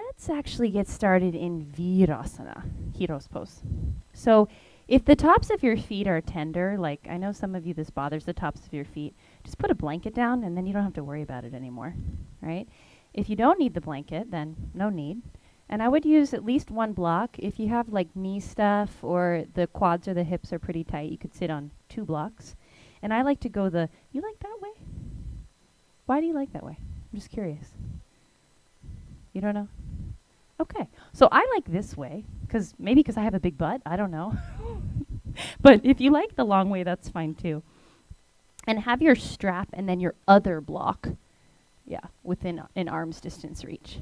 let's actually get started in Virasana, Hero's pose. So if the tops of your feet are tender, like I know some of you this bothers the tops of your feet, just put a blanket down and then you don't have to worry about it anymore, right? If you don't need the blanket, then no need. And I would use at least one block. If you have like knee stuff or the quads or the hips are pretty tight, you could sit on 2 blocks. And I like to go you like that way? Why do you like that way? I'm just curious. You don't know? Okay. So I like this way maybe because I have a big butt. I don't know. But if you like the long way, that's fine too. And have your strap and then your other block, within an arm's distance reach.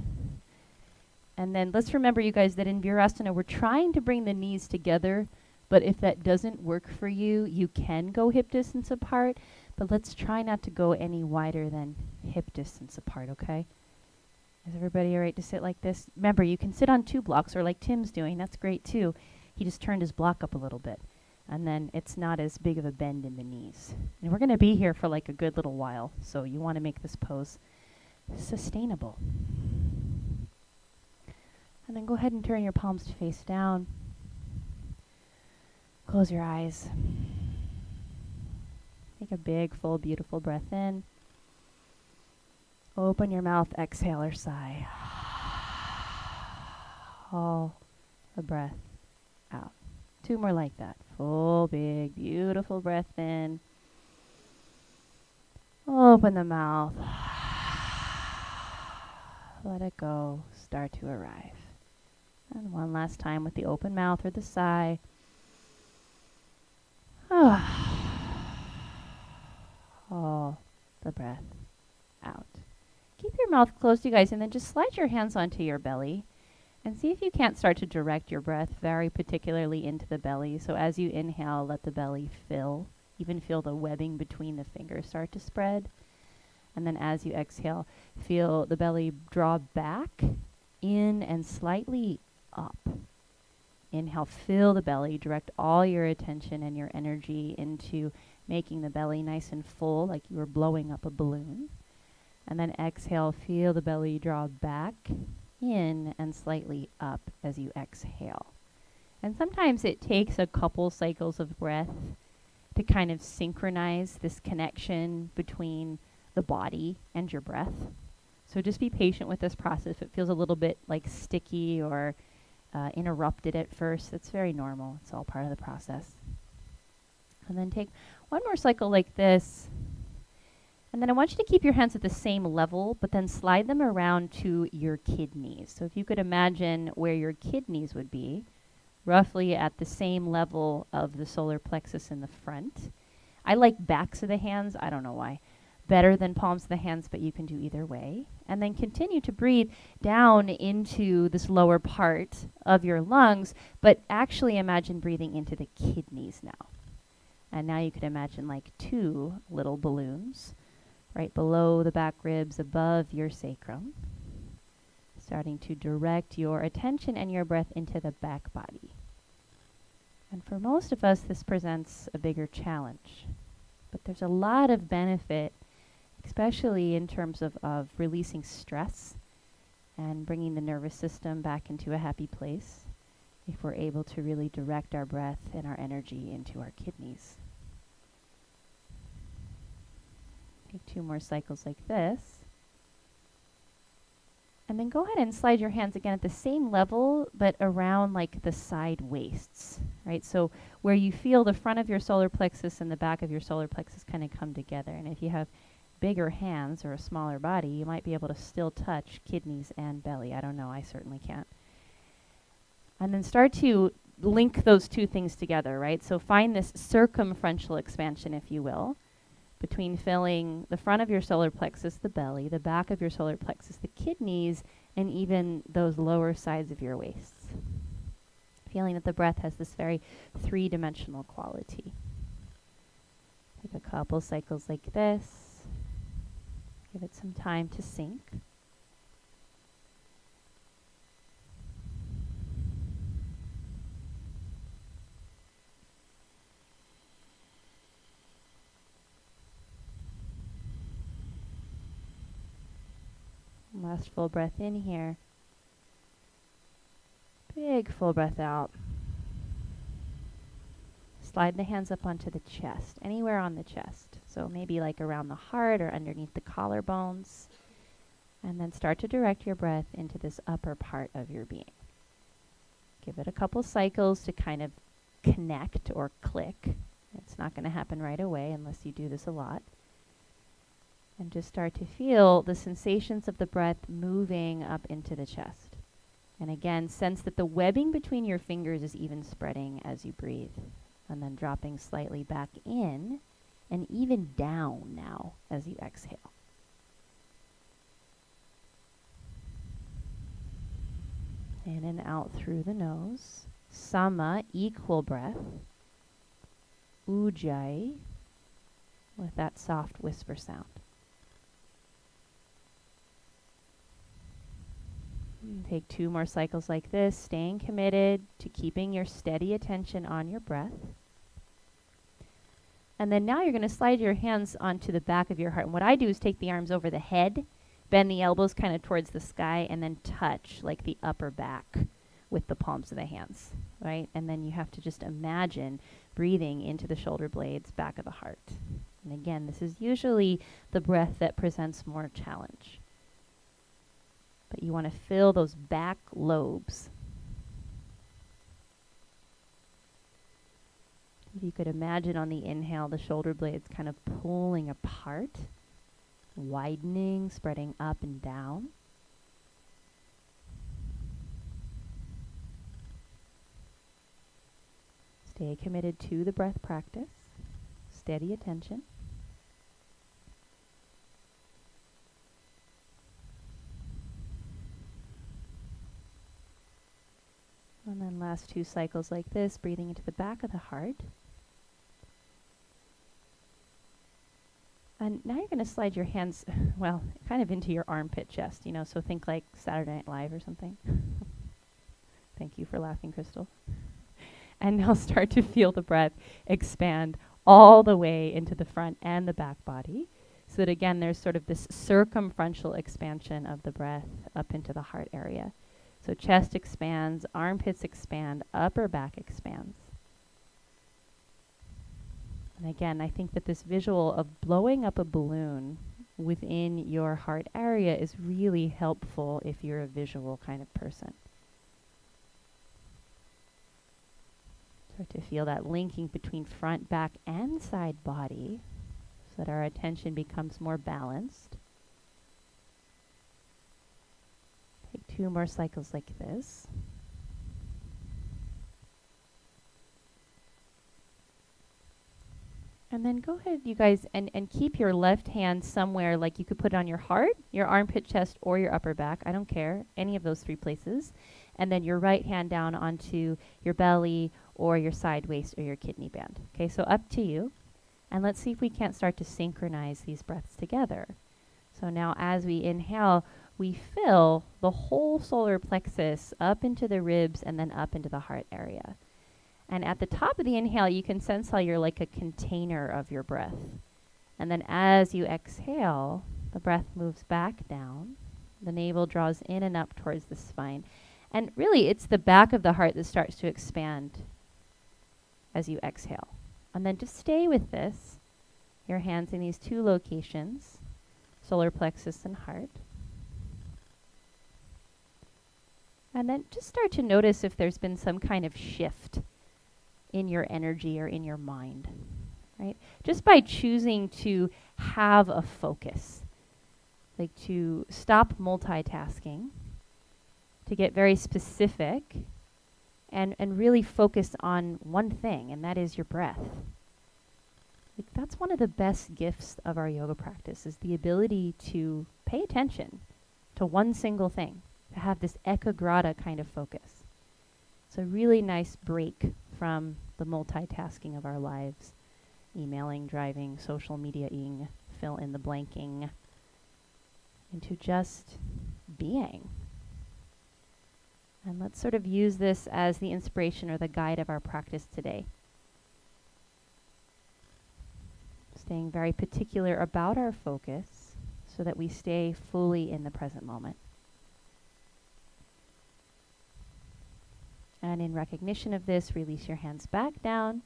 And then let's remember, you guys, that in Virasana, we're trying to bring the knees together. But if that doesn't work for you, you can go hip distance apart. But let's try not to go any wider than hip distance apart, okay? Is everybody all right to sit like this? Remember, you can sit on 2 blocks, or like Tim's doing. That's great, too. He just turned his block up a little bit. And then it's not as big of a bend in the knees. And we're going to be here for like a good little while. So you want to make this pose sustainable. And then go ahead and turn your palms to face down. Close your eyes. Take a big, full, beautiful breath in. Open your mouth, exhale or sigh. All the breath out. 2 more like that. Full, big, beautiful breath in. Open the mouth. Let it go. Start to arrive. And one last time with the open mouth or the sigh. All the breath out. Keep your mouth closed, you guys, and then just slide your hands onto your belly and see if you can't start to direct your breath very particularly into the belly. So as you inhale, let the belly fill. Even feel the webbing between the fingers start to spread. And then as you exhale, feel the belly draw back, in, and slightly up. Inhale, fill the belly, direct all your attention and your energy into making the belly nice and full, like you were blowing up a balloon. And then exhale, feel the belly draw back, in, and slightly up as you exhale. And sometimes it takes a couple cycles of breath to kind of synchronize this connection between the body and your breath. So just be patient with this process. If it feels a little bit like sticky or interrupted at first, that's very normal. It's all part of the process. And then take one more cycle like this. And then I want you to keep your hands at the same level, but then slide them around to your kidneys. So if you could imagine where your kidneys would be, roughly at the same level of the solar plexus in the front. I like backs of the hands, I don't know why, better than palms of the hands, but you can do either way. And then continue to breathe down into this lower part of your lungs, but actually imagine breathing into the kidneys now. And now you could imagine like 2 little balloons right below the back ribs, above your sacrum, starting to direct your attention and your breath into the back body. And for most of us, this presents a bigger challenge. But there's a lot of benefit, especially in terms of releasing stress and bringing the nervous system back into a happy place, if we're able to really direct our breath and our energy into our kidneys. Take 2 more cycles like this. And then go ahead and slide your hands again at the same level, but around like the side waists, right? So where you feel the front of your solar plexus and the back of your solar plexus kind of come together. And if you have bigger hands or a smaller body, you might be able to still touch kidneys and belly. I don't know, I certainly can't. And then start to link those 2 things together, right? So find this circumferential expansion, if you will, between filling the front of your solar plexus, the belly, the back of your solar plexus, the kidneys, and even those lower sides of your waists. Feeling that the breath has this very 3-dimensional quality. Take a couple cycles like this. Give it some time to sink. Last full breath in here. big full breath out. Slide the hands up onto the chest, anywhere on the chest. So maybe like around the heart or underneath the collarbones. And then start to direct your breath into this upper part of your being. Give it a couple cycles to kind of connect or click. It's not going to happen right away unless you do this a lot. And just start to feel the sensations of the breath moving up into the chest. And again, sense that the webbing between your fingers is even spreading as you breathe. And then dropping slightly back in and even down now as you exhale. In and out through the nose. Sama, equal breath. Ujjayi, with that soft whisper sound. Take 2 more cycles like this, staying committed to keeping your steady attention on your breath. And then now you're going to slide your hands onto the back of your heart. And what I do is take the arms over the head, bend the elbows kind of towards the sky, and then touch like the upper back with the palms of the hands, right? And then you have to just imagine breathing into the shoulder blades, back of the heart. And again, this is usually the breath that presents more challenge. But you want to fill those back lobes. If you could imagine on the inhale, the shoulder blades kind of pulling apart, widening, spreading up and down. Stay committed to the breath practice. Steady attention. And then last 2 cycles like this, breathing into the back of the heart. And now you're going to slide your hands, well, kind of into your armpit chest, you know, so think like Saturday Night Live or something. Thank you for laughing, Crystal. And now start to feel the breath expand all the way into the front and the back body. So that again, there's sort of this circumferential expansion of the breath up into the heart area. So chest expands, armpits expand, upper back expands. And again, I think that this visual of blowing up a balloon within your heart area is really helpful if you're a visual kind of person. Start to feel that linking between front, back, and side body so that our attention becomes more balanced. Take 2 more cycles like this. And then go ahead, you guys, and keep your left hand somewhere, like you could put it on your heart, your armpit, chest, or your upper back. I don't care, any of those 3 places. And then your right hand down onto your belly or your side waist or your kidney band. Okay, so up to you. And let's see if we can't start to synchronize these breaths together. So now as we inhale, we fill the whole solar plexus up into the ribs and then up into the heart area. And at the top of the inhale, you can sense how you're like a container of your breath. And then as you exhale, the breath moves back down. The navel draws in and up towards the spine. And really, it's the back of the heart that starts to expand as you exhale. And then just stay with this. Your hands in these 2 locations, solar plexus and heart. And then just start to notice if there's been some kind of shift in your energy or in your mind, right? Just by choosing to have a focus, like to stop multitasking, to get very specific and really focus on one thing, and that is your breath. Like that's one of the best gifts of our yoga practice, is the ability to pay attention to one single thing, to have this ekagrata kind of focus. It's a really nice break from the multitasking of our lives, emailing, driving, social media-ing, fill in the blanking, into just being. And let's sort of use this as the inspiration or the guide of our practice today. Staying very particular about our focus so that we stay fully in the present moment. And in recognition of this, release your hands back down.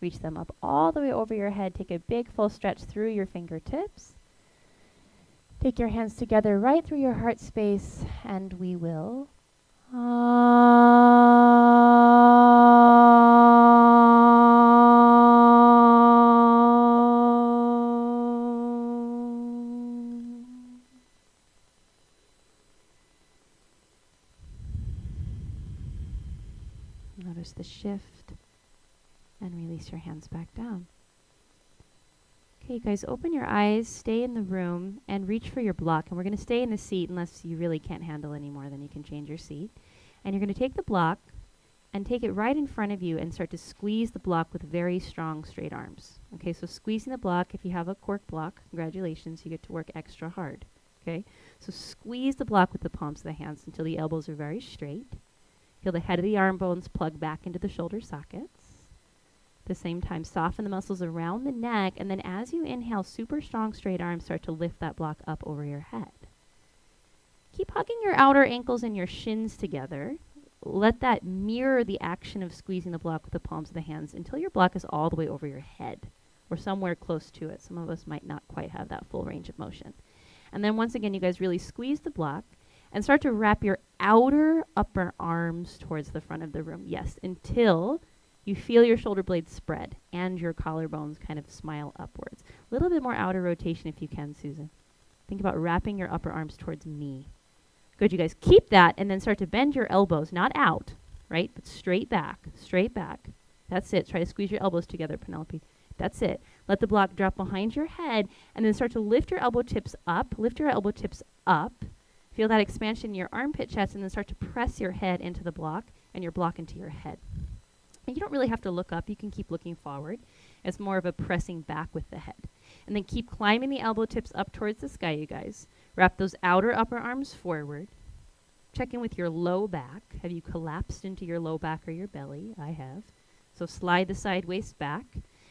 Reach them up all the way over your head. Take a big full stretch through your fingertips. Take your hands together right through your heart space, and we will notice the shift and release your hands back down. Okay, guys, open your eyes, stay in the room, and reach for your block. And we're going to stay in the seat unless you really can't handle anymore, then you can change your seat. And you're going to take the block and take it right in front of you and start to squeeze the block with very strong, straight arms. Okay, so squeezing the block, if you have a cork block, congratulations, you get to work extra hard. Okay, so squeeze the block with the palms of the hands until the elbows are very straight. Feel the head of the arm bones plug back into the shoulder sockets. At the same time, soften the muscles around the neck, and then as you inhale, super strong straight arms start to lift that block up over your head. Keep hugging your outer ankles and your shins together. Let that mirror the action of squeezing the block with the palms of the hands until your block is all the way over your head or somewhere close to it. Some of us might not quite have that full range of motion. And then once again, you guys really squeeze the block and start to wrap your outer upper arms towards the front of the room. Yes, until you feel your shoulder blades spread and your collarbones kind of smile upwards. A little bit more outer rotation if you can, Susan. Think about wrapping your upper arms towards me. Good, you guys. Keep that and then start to bend your elbows, not out, right? But straight back, straight back. That's it. Try to squeeze your elbows together, Penelope. That's it. Let the block drop behind your head and then start to lift your elbow tips up. Lift your elbow tips up. Feel that expansion in your armpit chest and then start to press your head into the block and your block into your head. And you don't really have to look up. You can keep looking forward. It's more of a pressing back with the head. And then keep climbing the elbow tips up towards the sky, you guys. Wrap those outer upper arms forward. Check in with your low back. Have you collapsed into your low back or your belly? I have. So slide the side waist back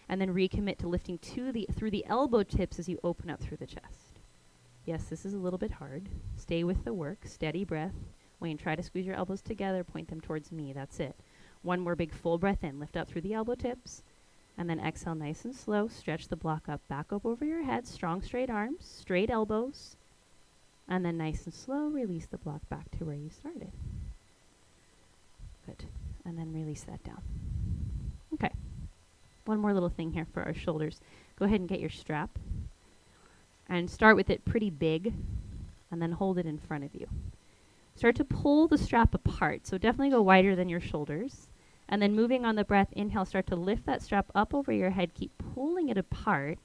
and then recommit to lifting through the elbow tips as you open up through the chest. Yes, this is a little bit hard. Stay with the work. Steady breath. When you try to squeeze your elbows together, point them towards me. That's it. One more big full breath in. Lift up through the elbow tips. And then exhale nice and slow. Stretch the block up, back up over your head. Strong straight arms, straight elbows. And then nice and slow, release the block back to where you started. Good. And then release that down. Okay. One more little thing here for our shoulders. Go ahead and get your strap. And start with it pretty big. And then hold it in front of you. Start to pull the strap apart. So definitely go wider than your shoulders. And then moving on the breath, inhale, start to lift that strap up over your head. Keep pulling it apart.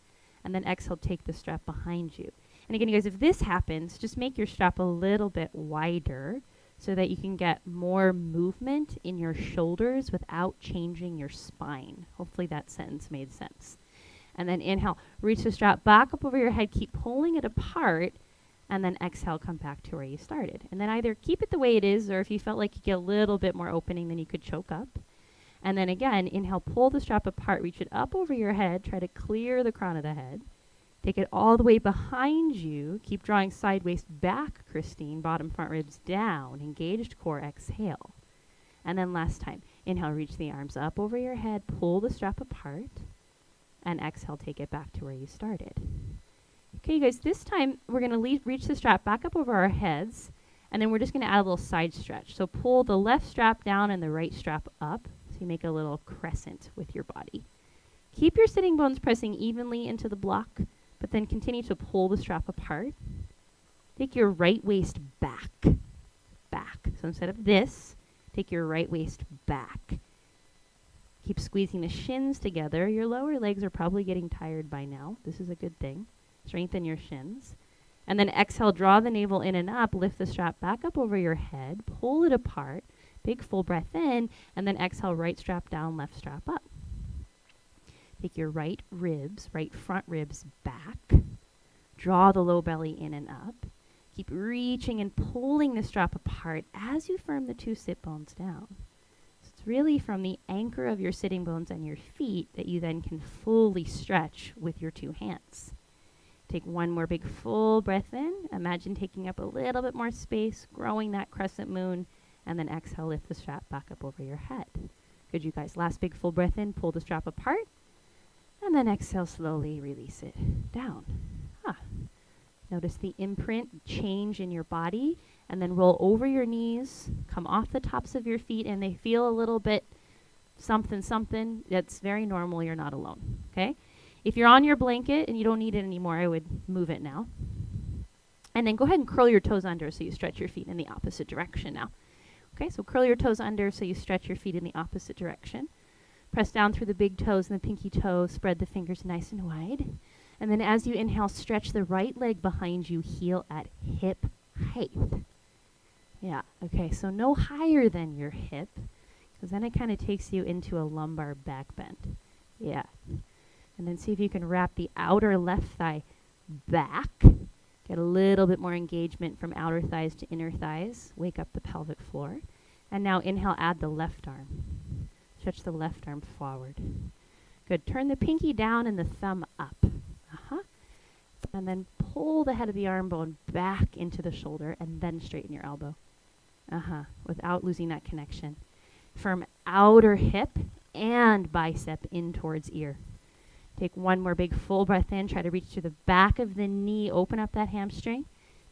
And then exhale, take the strap behind you. And again, you guys, if this happens, just make your strap a little bit wider so that you can get more movement in your shoulders without changing your spine. Hopefully that sentence made sense. And then inhale, reach the strap back up over your head, keep pulling it apart, and then exhale, come back to where you started. And then either keep it the way it is, or if you felt like you get a little bit more opening, then you could choke up. And then again, inhale, pull the strap apart, reach it up over your head, try to clear the crown of the head. Take it all the way behind you. Keep drawing side waist back, Christine. Bottom front ribs down. Engaged core, exhale. And then last time. Inhale, reach the arms up over your head. Pull the strap apart. And exhale, take it back to where you started. Okay, you guys, this time we're going to reach the strap back up over our heads. And then we're just going to add a little side stretch. So pull the left strap down and the right strap up. So you make a little crescent with your body. Keep your sitting bones pressing evenly into the block. But then continue to pull the strap apart. Take your right waist back. So instead of this, take your right waist back. Keep squeezing the shins together. Your lower legs are probably getting tired by now. This is a good thing. Strengthen your shins. And then exhale, draw the navel in and up. Lift the strap back up over your head. Pull it apart. Big full breath in. And then exhale, right strap down, left strap up. Take your right front ribs back. Draw the low belly in and up. Keep reaching and pulling the strap apart as you firm the two sit bones down. So it's really from the anchor of your sitting bones and your feet that you then can fully stretch with your two hands. Take one more big full breath in. Imagine taking up a little bit more space, growing that crescent moon, And then exhale, lift the strap back up over your head. Good, you guys. Last big full breath in, pull the strap apart. And then exhale, slowly release it down. Notice the imprint change in your body, and then roll over your knees, come off the tops of your feet, and they feel a little bit something. That's very normal. You're not alone, okay? If you're on your blanket and you don't need it anymore, I would move it now. And then go ahead and curl your toes under so you stretch your feet in the opposite direction now. Okay, so curl your toes under so you stretch your feet in the opposite direction. Press down through the big toes and the pinky toe, spread the fingers nice and wide. And then as you inhale, stretch the right leg behind you, heel at hip height. Yeah, okay, so no higher than your hip, because then it kind of takes you into a lumbar back bend. Yeah. And then see if you can wrap the outer left thigh back. Get a little bit more engagement from outer thighs to inner thighs. Wake up the pelvic floor. And now inhale, add the left arm. Stretch the left arm forward. Good. Turn the pinky down and the thumb up. And then pull the head of the arm bone back into the shoulder and then straighten your elbow. Without losing that connection. Firm outer hip and bicep in towards ear. Take one more big full breath in. Try to reach to the back of the knee. Open up that hamstring.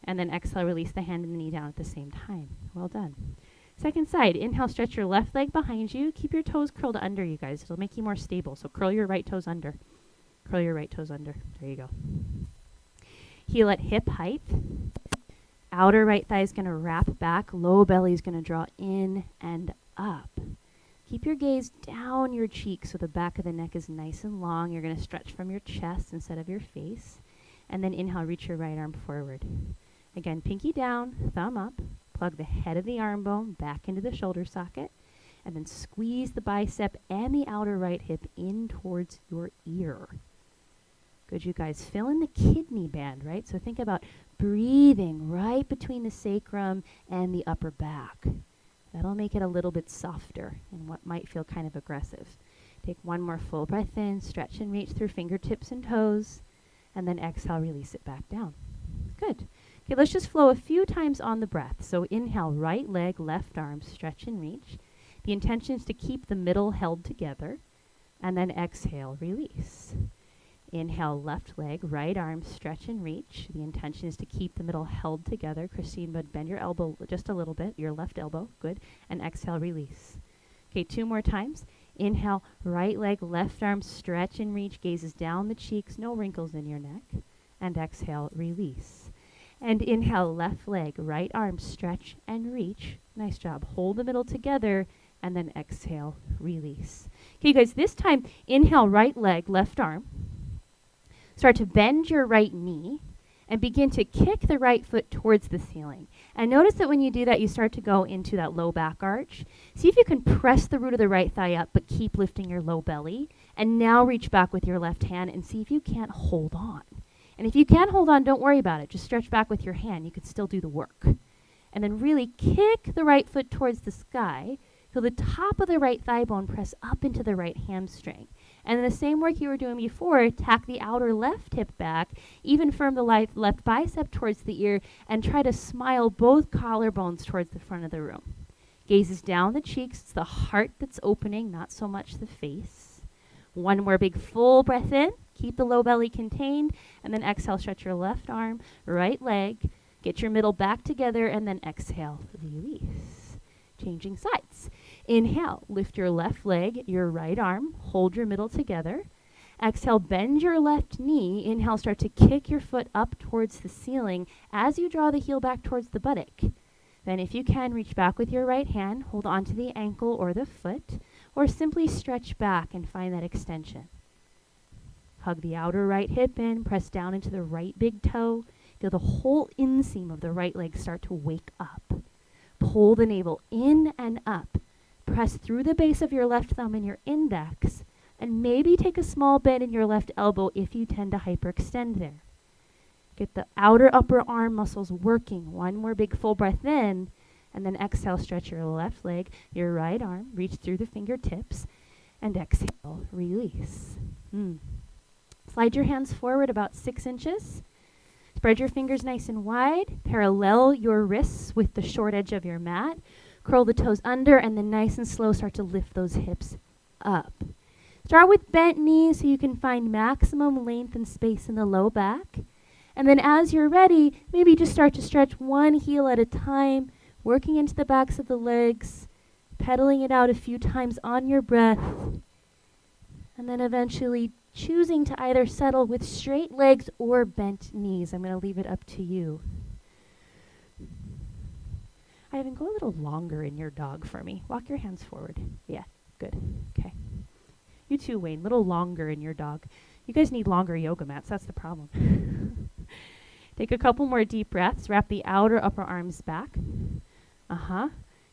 And then exhale, release the hand and the knee down at the same time. Well done. Second side. Inhale, stretch your left leg behind you. Keep your toes curled under, you guys. It'll make you more stable. So curl your right toes under. Curl your right toes under. There you go. Heel at hip height. Outer right thigh is going to wrap back. Low belly is going to draw in and up. Keep your gaze down your cheek so the back of the neck is nice and long. You're going to stretch from your chest instead of your face. And then inhale, reach your right arm forward. Again, pinky down, thumb up. Plug the head of the arm bone back into the shoulder socket. And then squeeze the bicep and the outer right hip in towards your ear. Good, you guys. Fill in the kidney band, right? So think about breathing right between the sacrum and the upper back. That'll make it a little bit softer and what might feel kind of aggressive. Take one more full breath in, stretch and reach through fingertips and toes, and then exhale, release it back down. Good. Okay, let's just flow a few times on the breath. So inhale, right leg, left arm, stretch and reach. The intention is to keep the middle held together, and then exhale, release. Inhale, left leg, right arm, stretch and reach. The intention is to keep the middle held together. Christine, but bend your elbow just a little bit, your left elbow, good. And exhale, release. Okay, two more times. Inhale, right leg, left arm, stretch and reach. Gazes down the cheeks, no wrinkles in your neck. And exhale, release. And inhale, left leg, right arm, stretch and reach. Nice job. Hold the middle together. And then exhale, release. Okay, guys, this time, inhale, right leg, left arm. Start to bend your right knee and begin to kick the right foot towards the ceiling. And notice that when you do that, you start to go into that low back arch. See if you can press the root of the right thigh up, but keep lifting your low belly. And now reach back with your left hand and see if you can't hold on. And if you can't hold on, don't worry about it. Just stretch back with your hand. You can still do the work. And then really kick the right foot towards the sky. Feel the top of the right thigh bone press up into the right hamstring. And in the same work you were doing before, tack the outer left hip back, even firm the left bicep towards the ear, and try to smile both collarbones towards the front of the room. Gazes down the cheeks. It's the heart that's opening, not so much the face. One more big full breath in. Keep the low belly contained. And then exhale, stretch your left arm, right leg. Get your middle back together, and then exhale, release. Changing sides. Inhale, lift your left leg, your right arm, hold your middle together. Exhale, bend your left knee. Inhale, start to kick your foot up towards the ceiling as you draw the heel back towards the buttock. Then if you can, reach back with your right hand, hold onto the ankle or the foot, or simply stretch back and find that extension. Hug the outer right hip in, press down into the right big toe. Feel the whole inseam of the right leg start to wake up. Pull the navel in and up. Press through the base of your left thumb and your index, and maybe take a small bend in your left elbow if you tend to hyperextend there. Get the outer upper arm muscles working. One more big full breath in, and then exhale, stretch your left leg, your right arm, reach through the fingertips, and exhale, release. Slide your hands forward about 6 inches. Spread your fingers nice and wide. Parallel your wrists with the short edge of your mat. Curl the toes under and then nice and slow start to lift those hips up. Start with bent knees so you can find maximum length and space in the low back. And then as you're ready, maybe just start to stretch one heel at a time, working into the backs of the legs, pedaling it out a few times on your breath, and then eventually choosing to either settle with straight legs or bent knees. I'm going to leave it up to you. Ivan, go a little longer in your dog for me. Walk your hands forward. Yeah, good. Okay. You too, Wayne. A little longer in your dog. You guys need longer yoga mats. That's the problem. Take a couple more deep breaths. Wrap the outer upper arms back.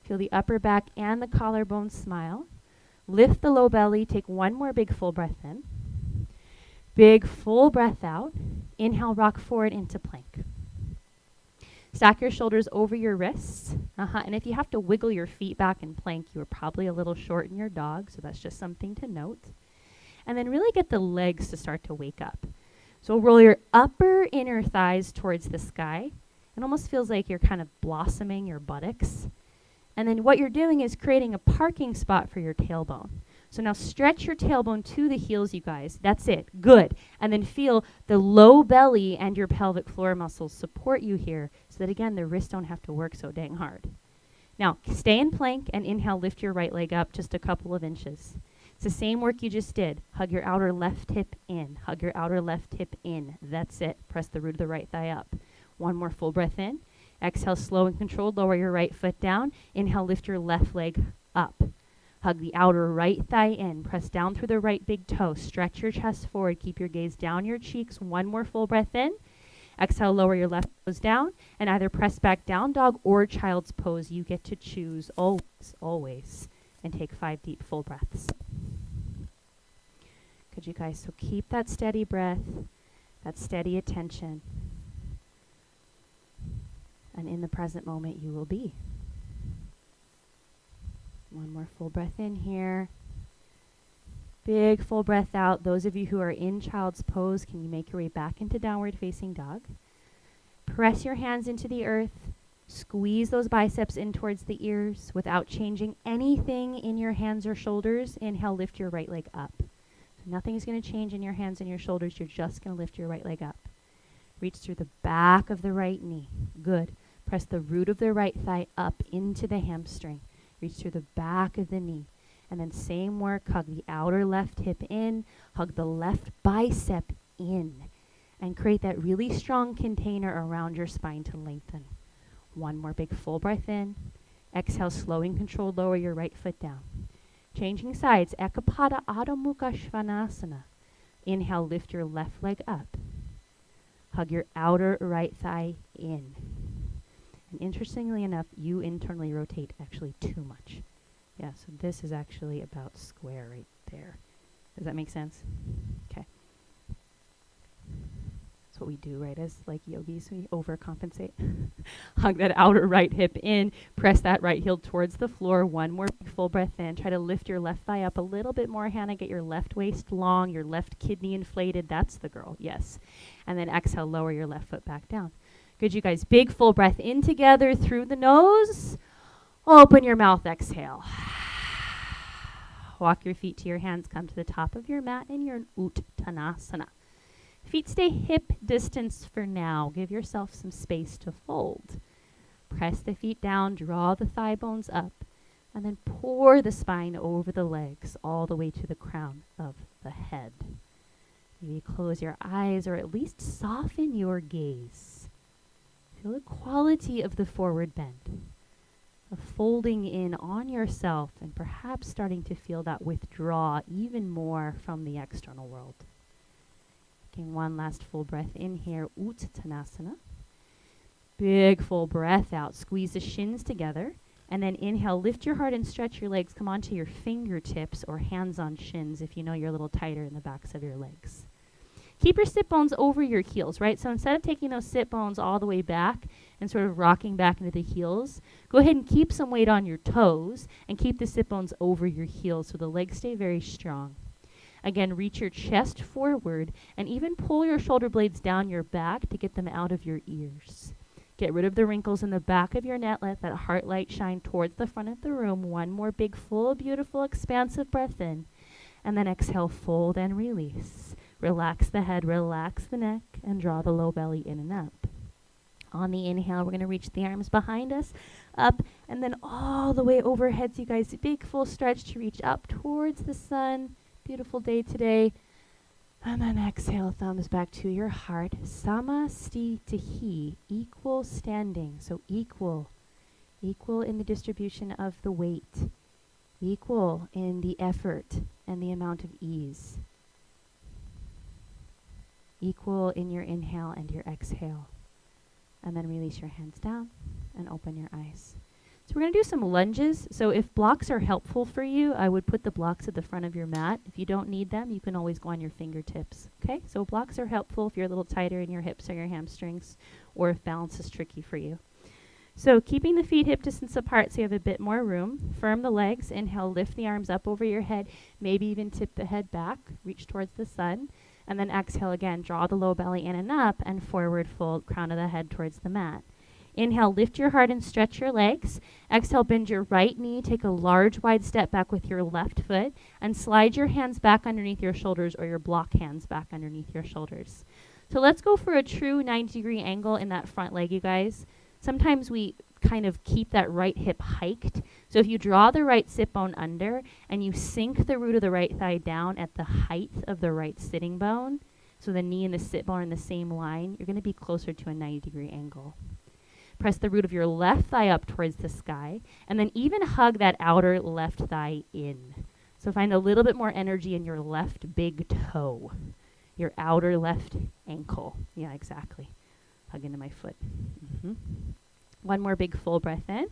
Feel the upper back and the collarbone smile. Lift the low belly. Take one more big full breath in. Big full breath out. Inhale, rock forward into plank. Stack your shoulders over your wrists. And if you have to wiggle your feet back in plank, you are probably a little short in your dog, so that's just something to note. And then really get the legs to start to wake up. So roll your upper inner thighs towards the sky. It almost feels like you're kind of blossoming your buttocks. And then what you're doing is creating a parking spot for your tailbone. So now stretch your tailbone to the heels, you guys. That's it. Good. And then feel the low belly and your pelvic floor muscles support you here so that, again, the wrists don't have to work so dang hard. Now, stay in plank and inhale, lift your right leg up just a couple of inches. It's the same work you just did. Hug your outer left hip in. Hug your outer left hip in. That's it. Press the root of the right thigh up. One more full breath in. Exhale, slow and controlled. Lower your right foot down. Inhale, lift your left leg up. Hug the outer right thigh in. Press down through the right big toe. Stretch your chest forward. Keep your gaze down your cheeks. One more full breath in. Exhale, lower your left toes down. And either press back down dog or child's pose. You get to choose always. And take 5 deep full breaths. Good, you guys. So keep that steady breath, that steady attention. And in the present moment, you will be. One more full breath in here. Big full breath out. Those of you who are in child's pose, can you make your way back into downward facing dog? Press your hands into the earth. Squeeze those biceps in towards the ears without changing anything in your hands or shoulders. Inhale, lift your right leg up. So nothing's going to change in your hands and your shoulders. You're just going to lift your right leg up. Reach through the back of the right knee. Good. Press the root of the right thigh up into the hamstring. Reach through the back of the knee. And then same work, hug the outer left hip in, hug the left bicep in, and create that really strong container around your spine to lengthen. One more big full breath in. Exhale, slow and controlled, lower your right foot down. Changing sides, Ekapada Adho Mukha Svanasana. Inhale, lift your left leg up. Hug your outer right thigh in. And interestingly enough, you internally rotate actually too much. Yeah, so this is actually about square right there. Does that make sense? Okay. That's what we do, right? As like yogis, we overcompensate. Hug that outer right hip in. Press that right heel towards the floor. One more full breath in. Try to lift your left thigh up a little bit more, Hannah. Get your left waist long, your left kidney inflated. That's the girl, yes. And then exhale, lower your left foot back down. Good, you guys. Big full breath in together through the nose. Open your mouth, exhale. Walk your feet to your hands. Come to the top of your mat in your Uttanasana. Feet stay hip distance for now. Give yourself some space to fold. Press the feet down, draw the thigh bones up, and then pour the spine over the legs all the way to the crown of the head. Maybe close your eyes or at least soften your gaze. Feel the quality of the forward bend, of folding in on yourself and perhaps starting to feel that withdraw even more from the external world. Taking one last full breath in here, Uttanasana. Big full breath out. Squeeze the shins together. And then inhale, lift your heart and stretch your legs. Come onto your fingertips or hands on shins if you know you're a little tighter in the backs of your legs. Keep your sit bones over your heels, right? So instead of taking those sit bones all the way back and sort of rocking back into the heels, go ahead and keep some weight on your toes and keep the sit bones over your heels so the legs stay very strong. Again, reach your chest forward and even pull your shoulder blades down your back to get them out of your ears. Get rid of the wrinkles in the back of your neck. Let that heart light shine towards the front of the room. One more big, full, beautiful, expansive breath in. And then exhale, fold and release. Relax the head, relax the neck, and draw the low belly in and up. On the inhale, we're going to reach the arms behind us, up, and then all the way overhead. So you guys, big full stretch to reach up towards the sun. Beautiful day today. And then exhale, thumbs back to your heart. Samastitihi, equal standing. So equal in the distribution of the weight, equal in the effort and the amount of ease, equal in your inhale and your exhale. And then release your hands down and open your eyes. So we're going to do some lunges. So if blocks are helpful for you, I would put the blocks at the front of your mat. If you don't need them, you can always go on your fingertips. Okay? So blocks are helpful if you're a little tighter in your hips or your hamstrings, or if balance is tricky for you. So keeping the feet hip distance apart so you have a bit more room. Firm the legs. Inhale, lift the arms up over your head. Maybe even tip the head back. Reach towards the sun. And then exhale again. Draw the low belly in and up, and forward fold, crown of the head towards the mat. Inhale, lift your heart and stretch your legs. Exhale, bend your right knee. Take a large, wide step back with your left foot, and slide your hands back underneath your shoulders, or your block hands back underneath your shoulders. So let's go for a true 90-degree angle in that front leg, you guys. Sometimes we kind of keep that right hip hiked. So if you draw the right sit bone under and you sink the root of the right thigh down at the height of the right sitting bone, so the knee and the sit bone are in the same line, you're going to be closer to a 90-degree angle. Press the root of your left thigh up towards the sky, and then even hug that outer left thigh in. So find a little bit more energy in your left big toe, your outer left ankle. Yeah, exactly. Hug into my foot. One more big full breath in.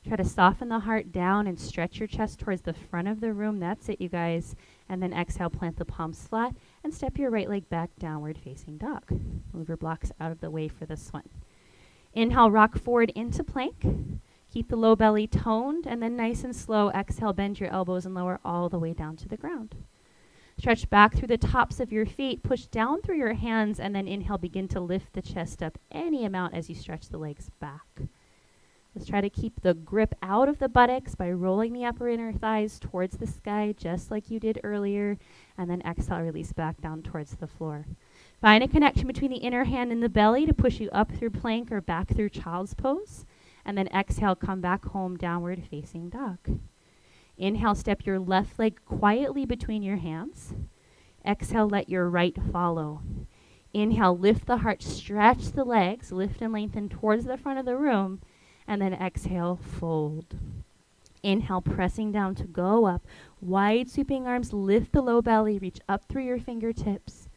Try to soften the heart down and stretch your chest towards the front of the room. That's it, you guys. And then exhale, plant the palms flat, and step your right leg back, downward facing dog. Move your blocks out of the way for this one. Inhale, rock forward into plank. Keep the low belly toned, and then nice and slow, exhale, bend your elbows and lower all the way down to the ground. Stretch back through the tops of your feet, push down through your hands, and then inhale, begin to lift the chest up any amount as you stretch the legs back. Let's try to keep the grip out of the buttocks by rolling the upper inner thighs towards the sky, just like you did earlier, and then exhale, release back down towards the floor. Find a connection between the inner hand and the belly to push you up through plank or back through child's pose. And then exhale, come back home, downward facing dog. Inhale, step your left leg quietly between your hands. Exhale, let your right follow. Inhale, lift the heart, stretch the legs, lift and lengthen towards the front of the room. And then exhale, fold. Inhale, pressing down to go up. Wide sweeping arms, lift the low belly, reach up through your fingertips.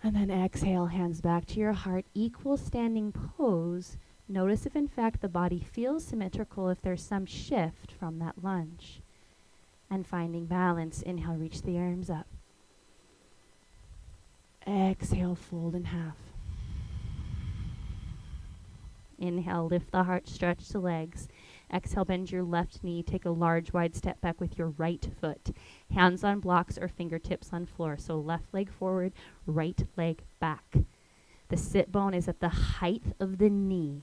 And then exhale, hands back to your heart, equal standing pose. Notice if in fact the body feels symmetrical, if there's some shift from that lunge. And finding balance, inhale, reach the arms up. Exhale, fold in half. Inhale, lift the heart, stretch the legs. Exhale, bend your left knee. Take a large, wide step back with your right foot. Hands on blocks or fingertips on floor. So left leg forward, right leg back. The sit bone is at the height of the knee.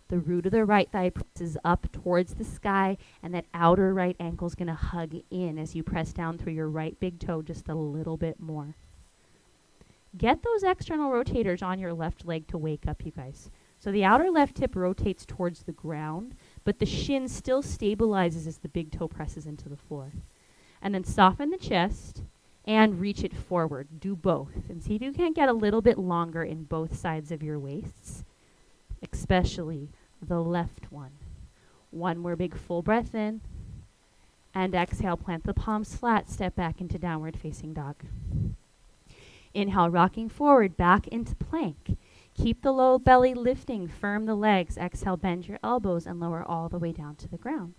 The root of the right thigh presses up towards the sky, and that outer right ankle is going to hug in as you press down through your right big toe just a little bit more. Get those external rotators on your left leg to wake up, you guys. So the outer left hip rotates towards the ground, but the shin still stabilizes as the big toe presses into the floor. And then soften the chest and reach it forward. Do both. And see if you can't get a little bit longer in both sides of your waists, especially the left one. One more big full breath in. And exhale, plant the palms flat, step back into downward facing dog. Inhale, rocking forward, back into plank. Keep the low belly lifting, firm the legs. Exhale, bend your elbows and lower all the way down to the ground.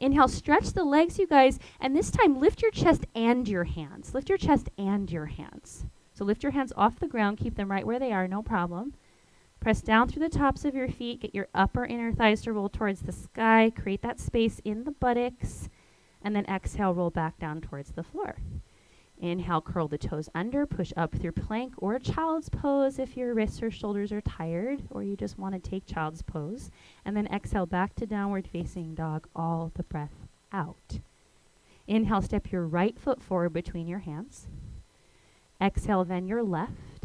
Inhale, stretch the legs, you guys, and this time lift your chest and your hands. Lift your chest and your hands. So lift your hands off the ground, keep them right where they are, no problem. Press down through the tops of your feet, get your upper inner thighs to roll towards the sky, create that space in the buttocks, and then exhale, roll back down towards the floor. Inhale, curl the toes under, push up through plank or child's pose if your wrists or shoulders are tired or you just want to take child's pose. And then exhale back to downward facing dog, all the breath out. Inhale, step your right foot forward between your hands. Exhale, then your left.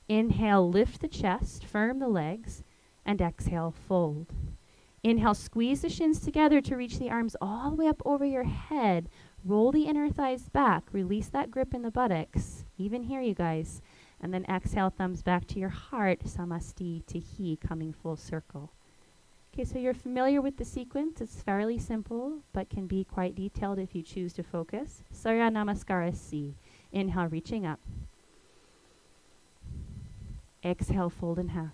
Inhale, lift the chest, firm the legs, and exhale, fold. Inhale, squeeze the shins together to reach the arms all the way up over your head. Roll the inner thighs back. Release that grip in the buttocks. Even here, you guys. And then exhale, thumbs back to your heart. Samasti Tihi, coming full circle. Okay, so you're familiar with the sequence. It's fairly simple, but can be quite detailed if you choose to focus. Surya Namaskara C. Inhale, reaching up. Exhale, fold in half.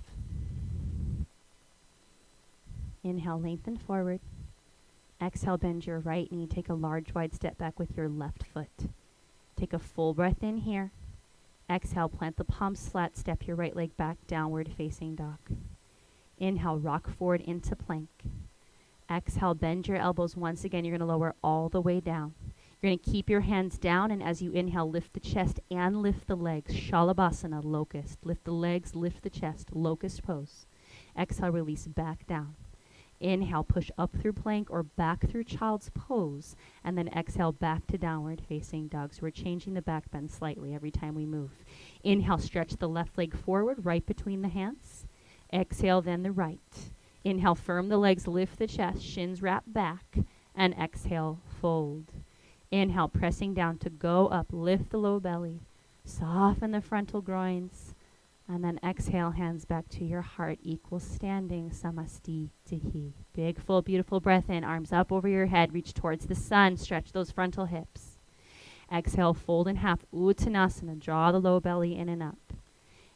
Inhale, lengthen forward. Exhale, bend your right knee. Take a large, wide step back with your left foot. Take a full breath in here. Exhale, plant the palms flat. Step your right leg back, downward facing dog. Inhale, rock forward into plank. Exhale, bend your elbows. Once again, you're going to lower all the way down. You're going to keep your hands down, and as you inhale, lift the chest and lift the legs. Shalabhasana, locust. Lift the legs, lift the chest, locust pose. Exhale, release back down. Inhale, push up through plank or back through child's pose, and then exhale back to downward facing dog. So we're changing the back bend slightly every time we move. Inhale, stretch the left leg forward, right between the hands. Exhale, then the right. Inhale, firm the legs, lift the chest, shins wrap back, and exhale, fold. Inhale, pressing down to go up, lift the low belly, soften the frontal groins, and then exhale, hands back to your heart, equal standing, samasti tihi. Big, full, beautiful breath in, arms up over your head, reach towards the sun, stretch those frontal hips. Exhale, fold in half, uttanasana, draw the low belly in and up.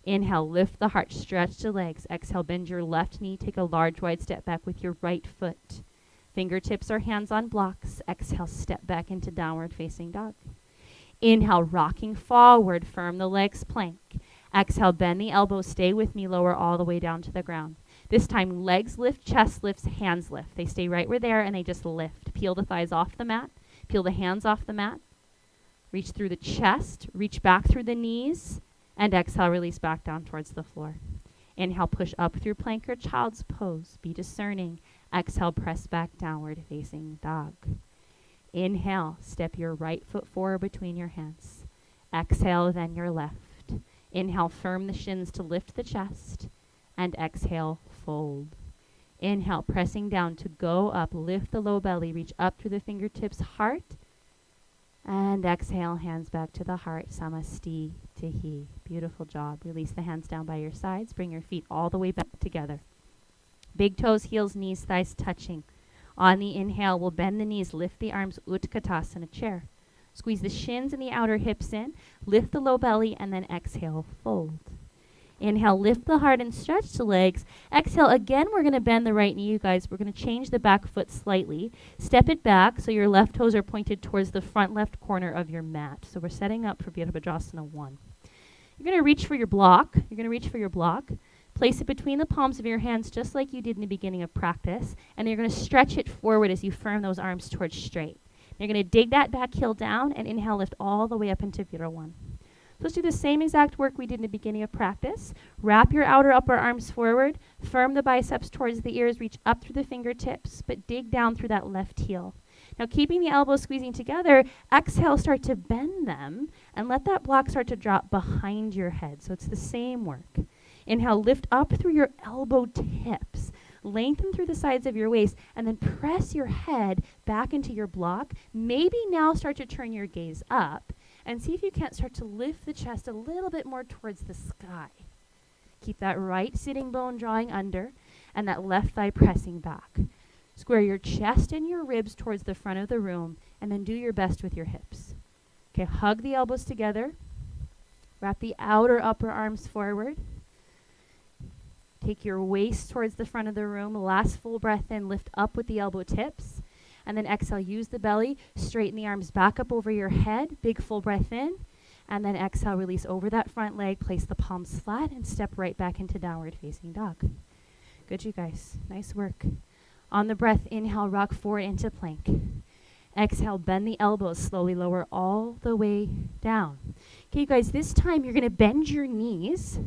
Inhale, lift the heart, stretch the legs. Exhale, bend your left knee, take a large, wide step back with your right foot. Fingertips or hands on blocks. Exhale, step back into downward facing dog. Inhale, rocking forward, firm the legs, plank. Exhale, bend the elbows, stay with me, lower all the way down to the ground. This time, legs lift, chest lifts, hands lift. They stay right where they are and they just lift. Peel the thighs off the mat, peel the hands off the mat. Reach through the chest, reach back through the knees, and exhale, release back down towards the floor. Inhale, push up through plank or child's pose. Be discerning. Exhale, press back downward facing dog. Inhale, step your right foot forward between your hands. Exhale, then your left. Inhale, firm the shins to lift the chest, and exhale, fold. Inhale, pressing down to go up, lift the low belly, reach up through the fingertips, heart, and exhale, hands back to the heart, samasti tihi. Beautiful job. Release the hands down by your sides, bring your feet all the way back together. Big toes, heels, knees, thighs touching. On the inhale, we'll bend the knees, lift the arms, utkatasana, chair. Squeeze the shins and the outer hips in, lift the low belly, and then exhale, fold. Inhale, lift the heart and stretch the legs. Exhale, again, we're going to bend the right knee, you guys. We're going to change the back foot slightly. Step it back so your left toes are pointed towards the front left corner of your mat. So we're setting up for Virabhadrasana 1. You're going to reach for your block. Place it between the palms of your hands just like you did in the beginning of practice. And you're going to stretch it forward as you firm those arms towards straight. You're going to dig that back heel down and inhale, lift all the way up into Vira 1. So let's do the same exact work we did in the beginning of practice. Wrap your outer upper arms forward, firm the biceps towards the ears, reach up through the fingertips, but dig down through that left heel. Now keeping the elbows squeezing together, exhale, start to bend them, and let that block start to drop behind your head. So it's the same work. Inhale, lift up through your elbow tips. Lengthen through the sides of your waist, and then press your head back into your block. Maybe now start to turn your gaze up, and see if you can't start to lift the chest a little bit more towards the sky. Keep that right sitting bone drawing under, and that left thigh pressing back. Square your chest and your ribs towards the front of the room, and then do your best with your hips. Okay, hug the elbows together. Wrap the outer upper arms forward. Take your waist towards the front of the room. Last full breath in, lift up with the elbow tips. And then exhale, use the belly, straighten the arms back up over your head. Big full breath in. And then exhale, release over that front leg, place the palms flat, and step right back into downward facing dog. Good, you guys. Nice work. On the breath, inhale, rock forward into plank. Exhale, bend the elbows, slowly lower all the way down. Okay, you guys, this time you're going to bend your knees,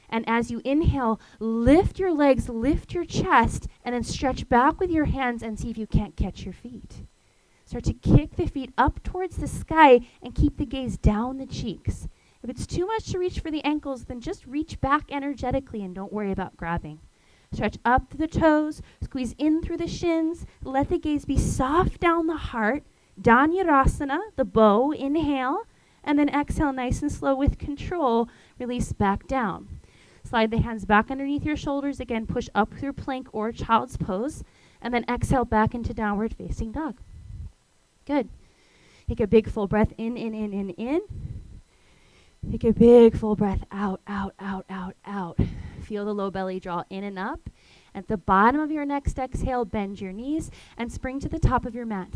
and as you inhale, lift your legs, lift your chest, and then stretch back with your hands and see if you can't catch your feet. Start to kick the feet up towards the sky and keep the gaze down the cheeks. If it's too much to reach for the ankles, then just reach back energetically and don't worry about grabbing. Stretch up through the toes, squeeze in through the shins, let the gaze be soft down the heart. Dhanurasana, the bow, inhale, and then exhale nice and slow with control, release back down. Slide the hands back underneath your shoulders, again push up through plank or child's pose, and then exhale back into downward facing dog. Good. Take a big full breath in. Take a big full breath out. Feel the low belly draw in and up. At the bottom of your next exhale, bend your knees and spring to the top of your mat.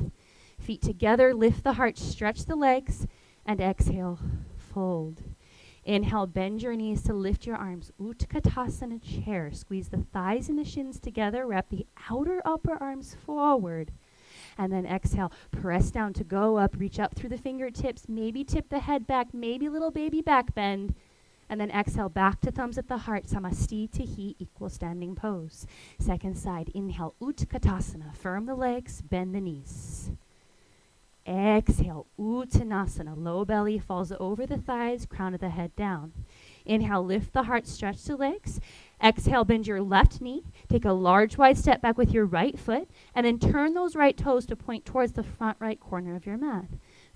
Feet together, lift the heart, stretch the legs, and exhale, fold. Inhale, bend your knees to lift your arms. Utkatasana chair. Squeeze the thighs and the shins together. Wrap the outer upper arms forward. And then exhale, press down to go up, reach up through the fingertips, maybe tip the head back, maybe little baby back bend. And then exhale, back to thumbs at the heart, Samasti Tihi, equal standing pose. Second side, inhale, Utkatasana, firm the legs, bend the knees. Exhale, Uttanasana, low belly falls over the thighs, crown of the head down. Inhale, lift the heart, stretch the legs. Exhale, bend your left knee. Take a large wide step back with your right foot, and then turn those right toes to point towards the front right corner of your mat.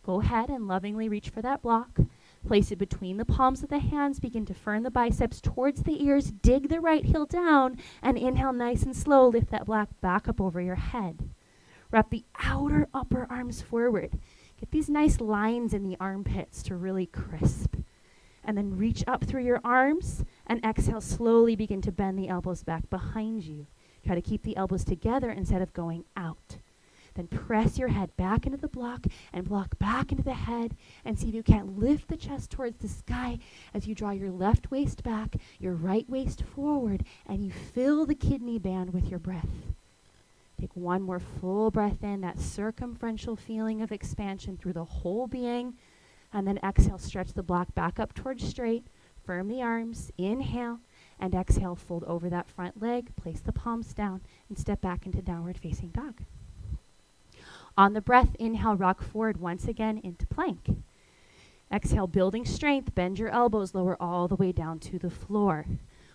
Go ahead and lovingly reach for that block. Place it between the palms of the hands. Begin to firm the biceps towards the ears. Dig the right heel down, and inhale nice and slow. Lift that block back up over your head. Wrap the outer upper arms forward. Get these nice lines in the armpits to really crisp. And then reach up through your arms and exhale, slowly begin to bend the elbows back behind you. Try to keep the elbows together instead of going out. Then press your head back into the block and block back into the head, and see if you can't lift the chest towards the sky as you draw your left waist back, your right waist forward, and you fill the kidney band with your breath. Take one more full breath in, that circumferential feeling of expansion through the whole being. And then exhale, stretch the block back up towards straight. Firm the arms, inhale, and exhale, fold over that front leg, place the palms down, and step back into downward facing dog. On the breath, inhale, rock forward once again into plank. Exhale, building strength, bend your elbows, lower all the way down to the floor.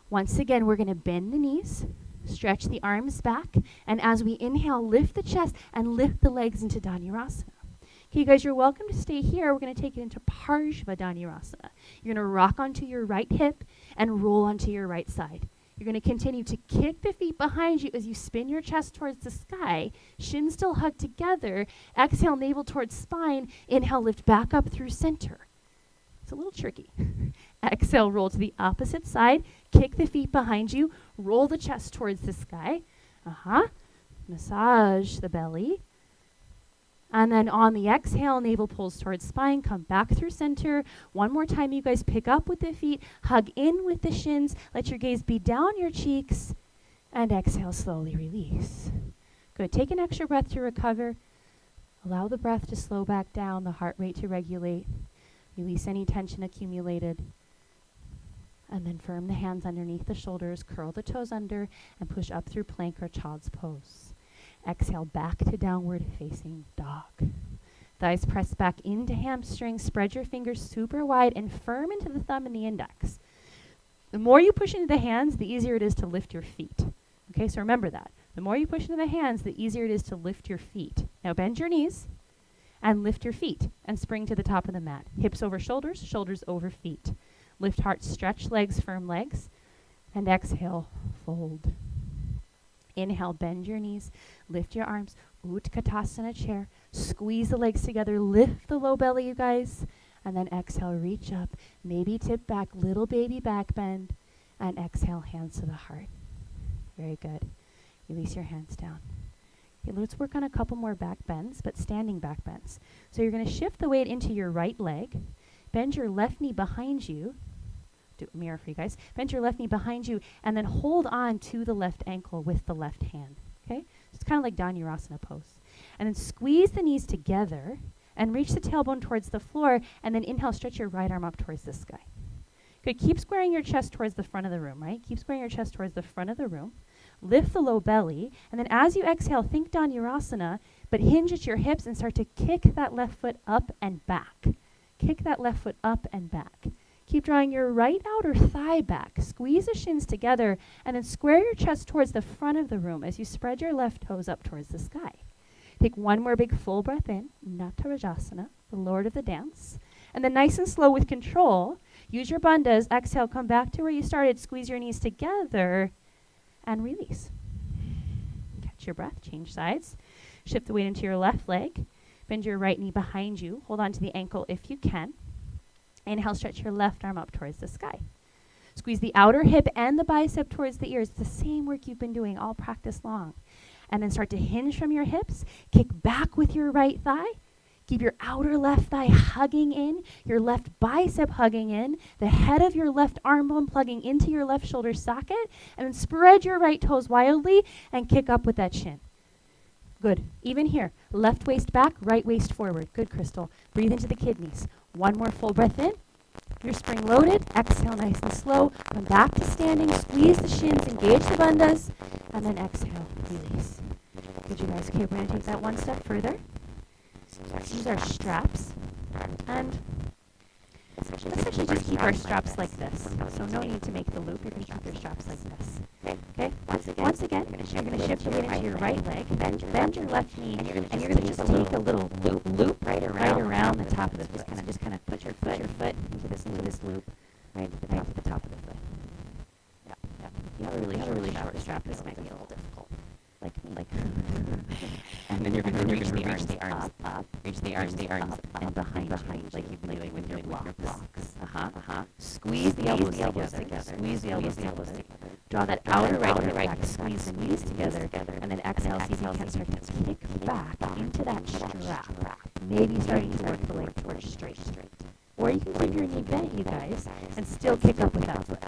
Once again, we're going to bend the knees, stretch the arms back, and as we inhale, lift the chest and lift the legs into Dhanurasana. Okay, you guys, you're welcome to stay here. We're going to take it into Parshva Dhanurasana. You're going to rock onto your right hip and roll onto your right side. You're going to continue to kick the feet behind you as you spin your chest towards the sky. Shins still hug together. Exhale, navel towards spine. Inhale, lift back up through center. It's a little tricky. Exhale, roll to the opposite side. Kick the feet behind you. Roll the chest towards the sky. Massage the belly. And then on the exhale, navel pulls towards spine, come back through center. One more time, you guys pick up with the feet, hug in with the shins, let your gaze be down your cheeks, and exhale, slowly release. Good, take an extra breath to recover. Allow the breath to slow back down, the heart rate to regulate. Release any tension accumulated. And then firm the hands underneath the shoulders, curl the toes under, and push up through plank or child's pose. Exhale, back to downward facing dog. Thighs press back into hamstrings. Spread your fingers super wide and firm into the thumb and the index. The more you push into the hands, the easier it is to lift your feet. Okay, so remember that. The more you push into the hands, the easier it is to lift your feet. Now bend your knees and lift your feet and spring to the top of the mat. Hips over shoulders, shoulders over feet. Lift heart, stretch legs, firm legs. And exhale, fold. Inhale, bend your knees, lift your arms, Utkatasana chair, squeeze the legs together, lift the low belly, you guys, and then exhale, reach up, maybe tip back, little baby back bend, and exhale, hands to the heart. Very good. Release your hands down. Okay, let's work on a couple more back bends, but standing back bends. So you're going to shift the weight into your right leg, bend your left knee behind you, do a mirror for you guys. Bend your left knee behind you and then hold on to the left ankle with the left hand. Okay? It's kind of like Dhanurasana pose. And then squeeze the knees together and reach the tailbone towards the floor. And then inhale, stretch your right arm up towards the sky. Good. Keep squaring your chest towards the front of the room, right? Keep squaring your chest towards the front of the room. Lift the low belly. And then as you exhale, think Dhanurasana, but hinge at your hips and start to kick that left foot up and back. Kick that left foot up and back. Keep drawing your right outer thigh back. Squeeze the shins together and then square your chest towards the front of the room as you spread your left toes up towards the sky. Take one more big full breath in, Natarajasana, the Lord of the dance. And then nice and slow with control, use your bandhas, exhale, come back to where you started, squeeze your knees together, and release. Catch your breath, change sides. Shift the weight into your left leg. Bend your right knee behind you. Hold on to the ankle if you can. Inhale, stretch your left arm up towards the sky. Squeeze the outer hip and the bicep towards the ears. It's the same work you've been doing all practice long. And then start to hinge from your hips. Kick back with your right thigh. Keep your outer left thigh hugging in, your left bicep hugging in, the head of your left arm bone plugging into your left shoulder socket, and then spread your right toes wildly and kick up with that shin. Good. Even here, left waist back, right waist forward. Good, Crystal. Breathe into the kidneys. One more full breath in. You're spring loaded. Exhale nice and slow. Come back to standing. Squeeze the shins. Engage the bandhas. And then exhale. Release. Good, you guys. Okay, we're going to take that one step further. Let's use our straps. And let's actually just keep our straps like this. So no need to make the loop. You're going to keep your straps like this. Okay? Once again, you're going to shift the weight into your right leg. Bend your left knee. And you're going to just take a little loop right around the top of the foot. Just kind of put your foot into this loop right at the top of the foot. Yeah. You have a really short strap. This might be a little difficult. Like, and then you're going to reach the arms up, and behind, like you've been doing with your blocks. Squeeze the elbows together. Squeeze the elbows together. Draw that outer right back. Squeeze the knees together, and then exhale. See if you can start to kick back into that strap. Maybe starting to work the leg towards straight. Or you can keep your knee bent, you guys, and still kick up with that foot.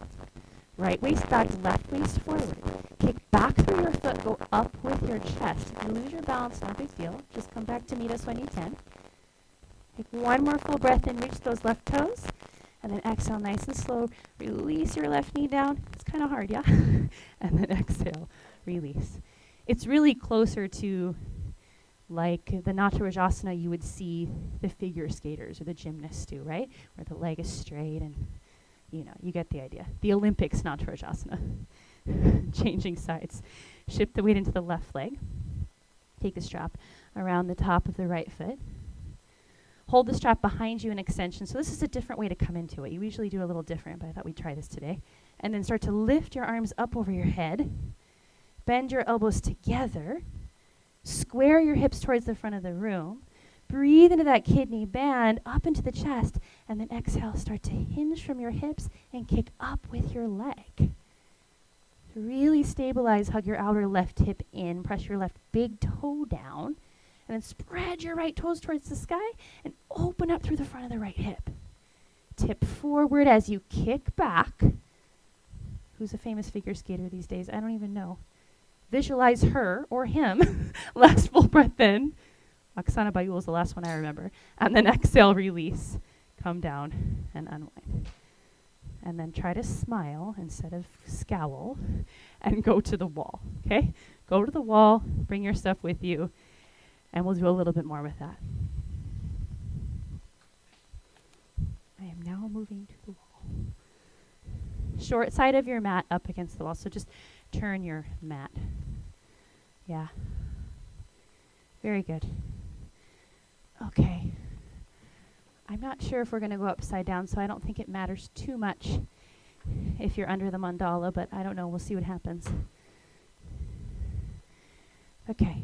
Right waist back, left waist forward. Kick back through your foot, go up with your chest. If you lose your balance, no big deal. Just come back to meet us when you can. Take one more full breath and reach those left toes. And then exhale nice and slow. Release your left knee down. It's kind of hard, yeah? And then exhale, release. It's really closer to like the Natarajasana you would see the figure skaters or the gymnasts do, right? Where the leg is straight and you get the idea. The Olympics Natarajasana. Changing sides. Shift the weight into the left leg. Take the strap around the top of the right foot. Hold the strap behind you in extension. So this is a different way to come into it. You usually do a little different, but I thought we'd try this today. And then start to lift your arms up over your head. Bend your elbows together. Square your hips towards the front of the room. Breathe into that kidney band, up into the chest, and then exhale. Start to hinge from your hips and kick up with your leg. Really stabilize, hug your outer left hip in, press your left big toe down, and then spread your right toes towards the sky and open up through the front of the right hip. Tip forward as you kick back. Who's a famous figure skater these days? I don't even know. Visualize her or him. Last full breath in. Oksana Bayul is the last one I remember. And then exhale, release. Come down and unwind. And then try to smile instead of scowl and go to the wall, okay? Go to the wall, bring your stuff with you, and we'll do a little bit more with that. I am now moving to the wall. Short side of your mat up against the wall, so just turn your mat. Yeah. Very good. Okay. I'm not sure if we're going to go upside down, so I don't think it matters too much if you're under the mandala, but I don't know. We'll see what happens. Okay.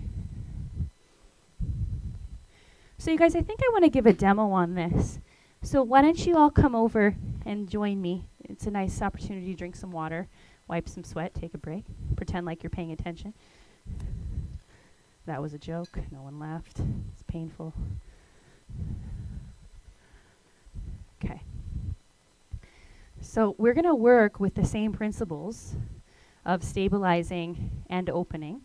So you guys, I think I want to give a demo on this. So why don't you all come over and join me. It's a nice opportunity to drink some water, wipe some sweat, take a break, pretend like you're paying attention. That was a joke. No one laughed. It's painful. Okay. So we're going to work with the same principles of stabilizing and opening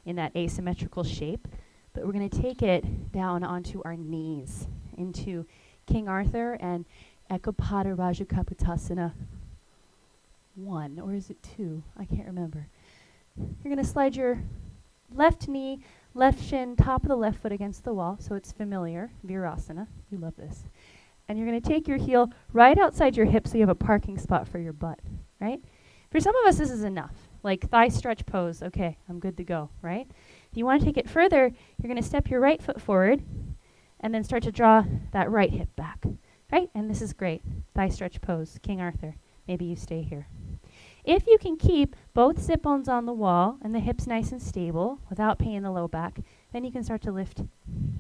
in that asymmetrical shape, But we're going to take it down onto our knees, into King Arthur and Ekapada Rajakapotasana 1, or is it 2? I can't remember. You're going to slide your left knee, left shin, top of the left foot against the wall, so it's familiar, Virasana. You love this. And you're going to take your heel right outside your hip so you have a parking spot for your butt, right? For some of us, this is enough. Like thigh stretch pose, okay, I'm good to go, right? If you want to take it further, you're going to step your right foot forward and then start to draw that right hip back, right? And this is great. Thigh stretch pose, King Arthur. Maybe you stay here. If you can keep both sit bones on the wall and the hips nice and stable without pain in the low back, then you can start to lift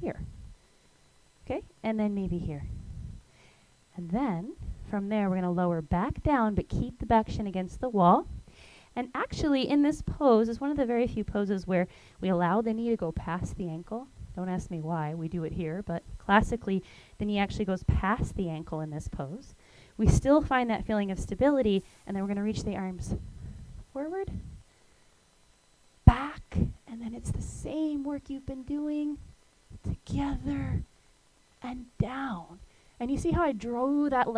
here, okay? And then maybe here. And then from there, we're going to lower back down, but keep the back shin against the wall. And actually, in this pose, is one of the very few poses where we allow the knee to go past the ankle. Don't ask me why, we do it here, but classically, the knee actually goes past the ankle in this pose. We still find that feeling of stability, and then we're going to reach the arms forward, back, and then it's the same work you've been doing, together, and down. And you see how I drew that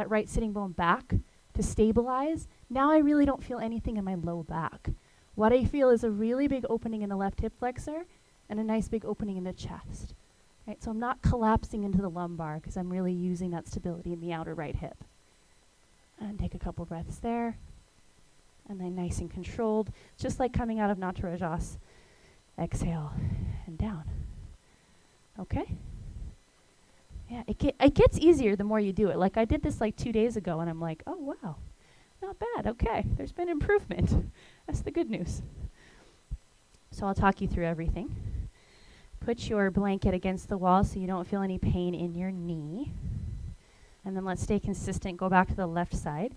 right sitting bone back to stabilize? Now I really don't feel anything in my low back. What I feel is a really big opening in the left hip flexor and a nice big opening in the chest. Right? So I'm not collapsing into the lumbar because I'm really using that stability in the outer right hip. And take a couple breaths there. And then nice and controlled, just like coming out of Natarajas. Exhale and down. Okay? Yeah, it gets easier the more you do it. Like I did this like 2 days ago and I'm like, oh wow, not bad. Okay, there's been improvement. That's the good news. So I'll talk you through everything. Put your blanket against the wall so you don't feel any pain in your knee. And then let's stay consistent. Go back to the left side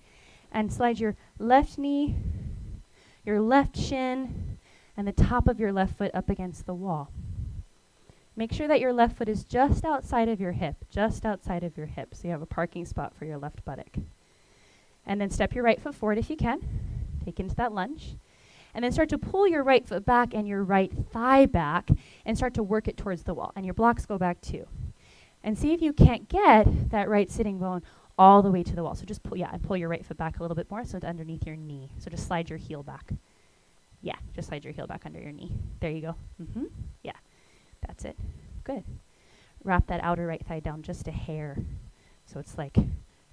and slide your left knee, your left shin, and the top of your left foot up against the wall. Make sure that your left foot is just outside of your hip, so you have a parking spot for your left buttock. And then step your right foot forward if you can. Take into that lunge. And then start to pull your right foot back and your right thigh back and start to work it towards the wall. And your blocks go back too. And see if you can't get that right sitting bone all the way to the wall. So just pull your right foot back a little bit more so it's underneath your knee. So just slide your heel back. Yeah, just slide your heel back under your knee. There you go. Yeah, that's it. Good. Wrap that outer right thigh down just a hair. So it's like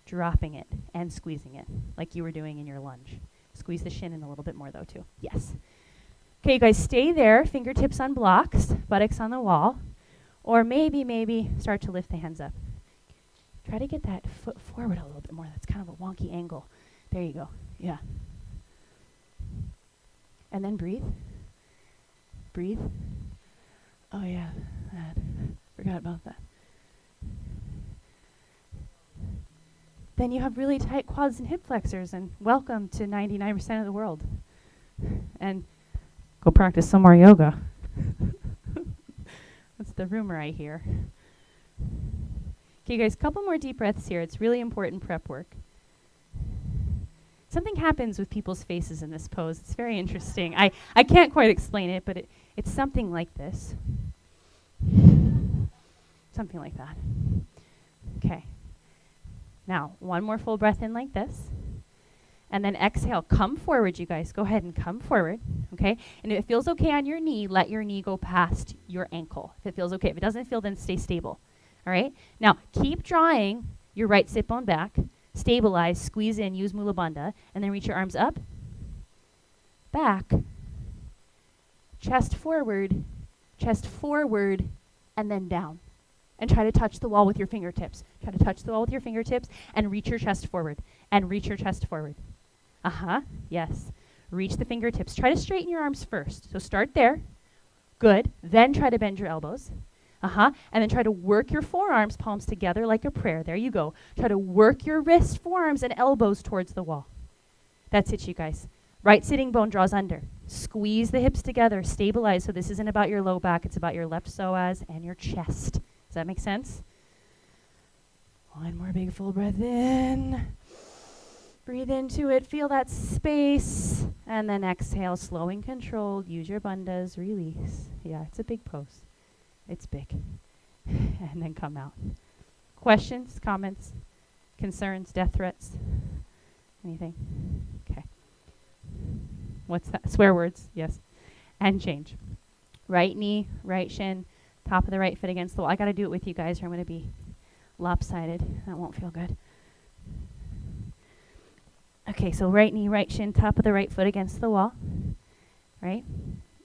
dropping it and squeezing it like you were doing in your lunge. Squeeze the shin in a little bit more though too. Yes. Okay, you guys stay there, fingertips on blocks, buttocks on the wall. Or maybe start to lift the hands up. Try to get that foot forward a little bit more. That's kind of a wonky angle. There you go. Yeah. And then breathe. Breathe. Oh yeah, forgot about that. Then you have really tight quads and hip flexors, and welcome to 99% of the world. And go practice some more yoga. That's the rumor I hear. Okay, guys, couple more deep breaths here. It's really important prep work. Something happens with people's faces in this pose. It's very interesting. I can't quite explain it, but it's something like this. Something like that. Okay. Now, one more full breath in like this. And then exhale. Come forward, you guys. Go ahead and come forward. Okay? And if it feels okay on your knee, let your knee go past your ankle. If it feels okay. If it doesn't feel, then stay stable. All right? Now, keep drawing your right sit bone back. Stabilize, squeeze in, use Mula Bandha, and then reach your arms up, back, chest forward, and then down. And try to touch the wall with your fingertips. Try to touch the wall with your fingertips and reach your chest forward. And reach your chest forward. Yes. Reach the fingertips. Try to straighten your arms first. So start there. Good. Then try to bend your elbows. And then try to work your forearms, palms together like a prayer. There you go. Try to work your wrists, forearms, and elbows towards the wall. That's it, you guys. Right sitting bone draws under. Squeeze the hips together. Stabilize. So this isn't about your low back. It's about your left psoas and your chest. Does that make sense? One more big full breath in. Breathe into it. Feel that space. And then exhale, slow and controlled. Use your bandhas. Release. Yeah, it's a big pose. It's big. And then come out. Questions, comments, concerns, death threats? Anything? Okay. What's that? Swear words, yes. And change. Right knee, right shin, top of the right foot against the wall. I got to do it with you guys or I'm going to be lopsided. That won't feel good. Okay, so right knee, right shin, top of the right foot against the wall. Right?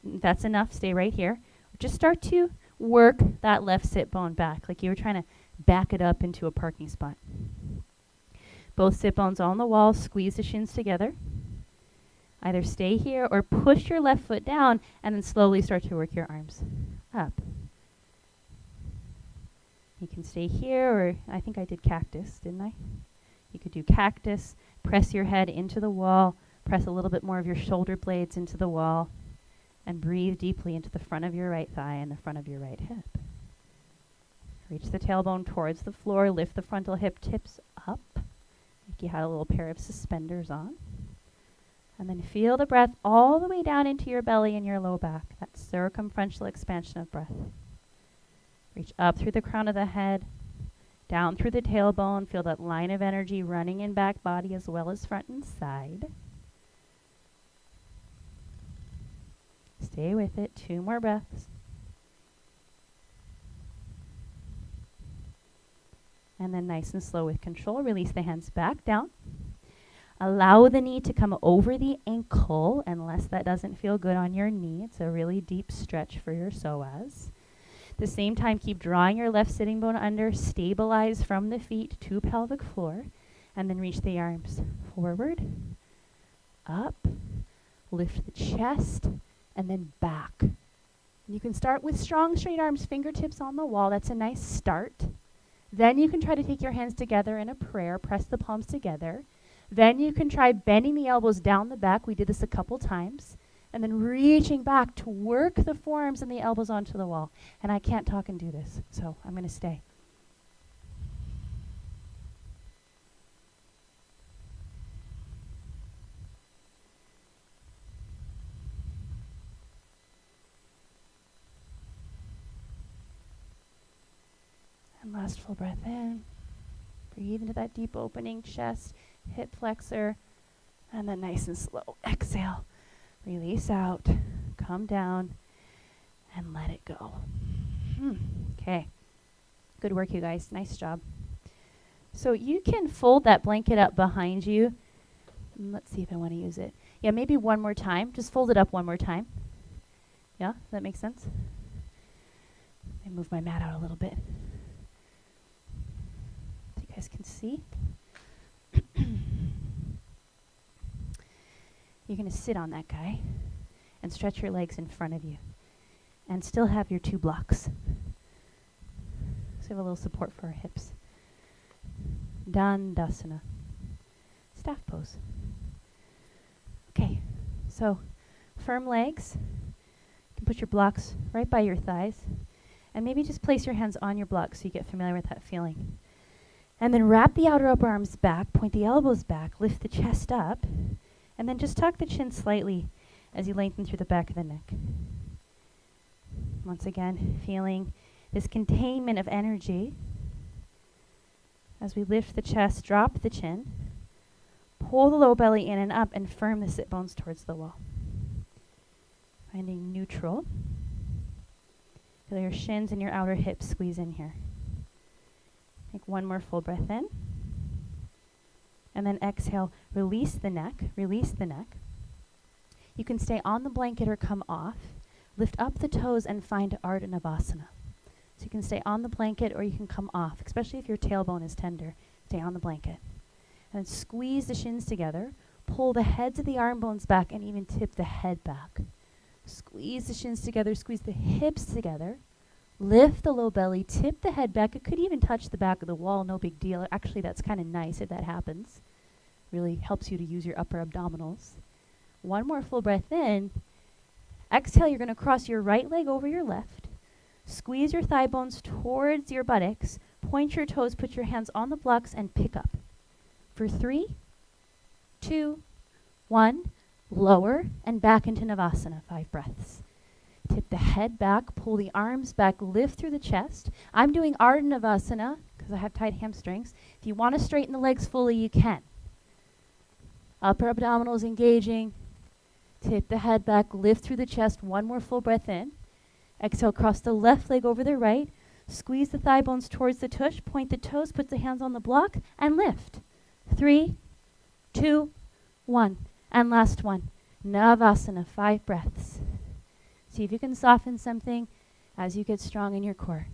That's enough. Stay right here. Just start to work that left sit bone back, like you were trying to back it up into a parking spot. Both sit bones on the wall. Squeeze the shins together. Either stay here or push your left foot down and then slowly start to work your arms up. You can stay here, or I think I did cactus, didn't I? You could do cactus. Press your head into the wall. Press a little bit more of your shoulder blades into the wall. And breathe deeply into the front of your right thigh and the front of your right hip. Reach the tailbone towards the floor. Lift the frontal hip tips up. Like you had a little pair of suspenders on. And then feel the breath all the way down into your belly and your low back. That circumferential expansion of breath. Reach up through the crown of the head, down through the tailbone. Feel that line of energy running in back body as well as front and side. Stay with it. 2 more breaths. And then nice and slow with control, release the hands back down. Allow the knee to come over the ankle, unless that doesn't feel good on your knee. It's a really deep stretch for your psoas. At the same time, keep drawing your left sitting bone under. Stabilize from the feet to pelvic floor. And then reach the arms forward, up, lift the chest, and then back. You can start with strong straight arms, fingertips on the wall. That's a nice start. Then you can try to take your hands together in a prayer, press the palms together. Then you can try bending the elbows down the back. We did this a couple times. And then reaching back to work the forearms and the elbows onto the wall. And I can't talk and do this, so I'm going to stay. And last full breath in. Breathe into that deep opening chest, hip flexor, and then nice and slow. Exhale. Release out. Come down and let it go. Okay. Good work, you guys. Nice job. So you can fold that blanket up behind you. Let's see if I want to use it. Yeah, maybe one more time. Just fold it up one more time. Yeah, does that make sense? Let me move my mat out a little bit. So you guys can see. You're going to sit on that guy and stretch your legs in front of you and still have your 2 blocks. So we have a little support for our hips. Dandasana. Staff pose. Okay, so firm legs. You can put your blocks right by your thighs and maybe just place your hands on your blocks so you get familiar with that feeling. And then wrap the outer upper arms back, point the elbows back, lift the chest up, and then just tuck the chin slightly as you lengthen through the back of the neck. Once again, feeling this containment of energy. As we lift the chest, drop the chin, pull the low belly in and up, and firm the sit bones towards the wall. Finding neutral. Feel your shins and your outer hips squeeze in here. Take one more full breath in. And then exhale, release the neck, release the neck. You can stay on the blanket or come off. Lift up the toes and find Ardha Navasana. So you can stay on the blanket or you can come off, especially if your tailbone is tender. Stay on the blanket. And then squeeze the shins together. Pull the heads of the arm bones back and even tip the head back. Squeeze the shins together, squeeze the hips together. Lift the low belly, tip the head back. It could even touch the back of the wall, no big deal. Actually, that's kind of nice if that happens. Really helps you to use your upper abdominals. One more full breath in. Exhale, you're going to cross your right leg over your left. Squeeze your thigh bones towards your buttocks. Point your toes, put your hands on the blocks, and pick up. For 3, 2, 1, lower and back into Navasana, 5 breaths. Tip the head back, pull the arms back, lift through the chest. I'm doing Ardhanavasana because I have tight hamstrings. If you want to straighten the legs fully, you can. Upper abdominals engaging. Tip the head back, lift through the chest. One more full breath in. Exhale, cross the left leg over the right. Squeeze the thigh bones towards the tush. Point the toes, put the hands on the block, and lift. 3, 2, 1. And last one. Navasana, 5 breaths. See if you can soften something as you get strong in your core.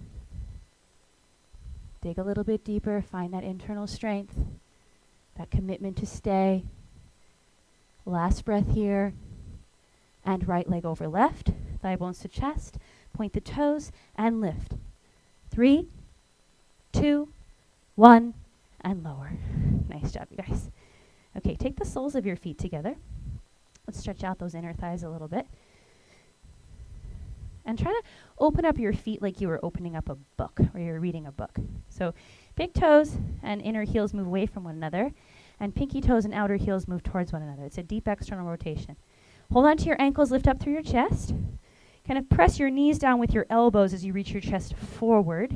Dig a little bit deeper, find that internal strength, that commitment to stay. Last breath here. And right leg over left, thigh bones to chest, point the toes, and lift. 3, 2, 1, and lower. Nice job, you guys. Okay, take the soles of your feet together. Let's stretch out those inner thighs a little bit. And try to open up your feet like you were opening up a book or you're reading a book. So big toes and inner heels move away from one another, and pinky toes and outer heels move towards one another. It's a deep external rotation. Hold on to your ankles, lift up through your chest. Kind of press your knees down with your elbows as you reach your chest forward.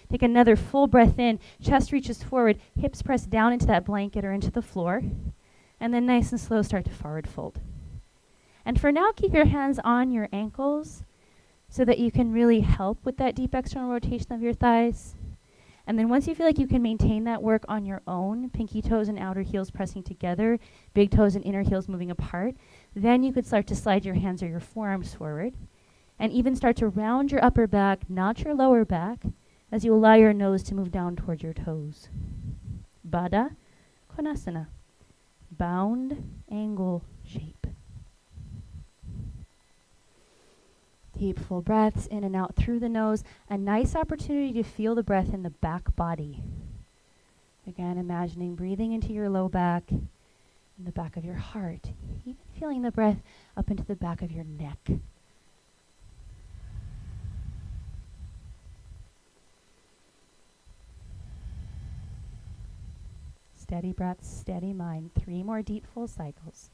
Take another full breath in. Chest reaches forward, hips press down into that blanket or into the floor. And then nice and slow, start to forward fold. And for now, keep your hands on your ankles so that you can really help with that deep external rotation of your thighs. And then once you feel like you can maintain that work on your own, pinky toes and outer heels pressing together, big toes and inner heels moving apart, then you could start to slide your hands or your forearms forward and even start to round your upper back, not your lower back, as you allow your nose to move down toward your toes. Baddha Konasana, bound angle shape. Deep full breaths in and out through the nose. A nice opportunity to feel the breath in the back body. Again, imagining breathing into your low back, in the back of your heart, even feeling the breath up into the back of your neck. Steady breaths, steady mind. 3 more deep full cycles.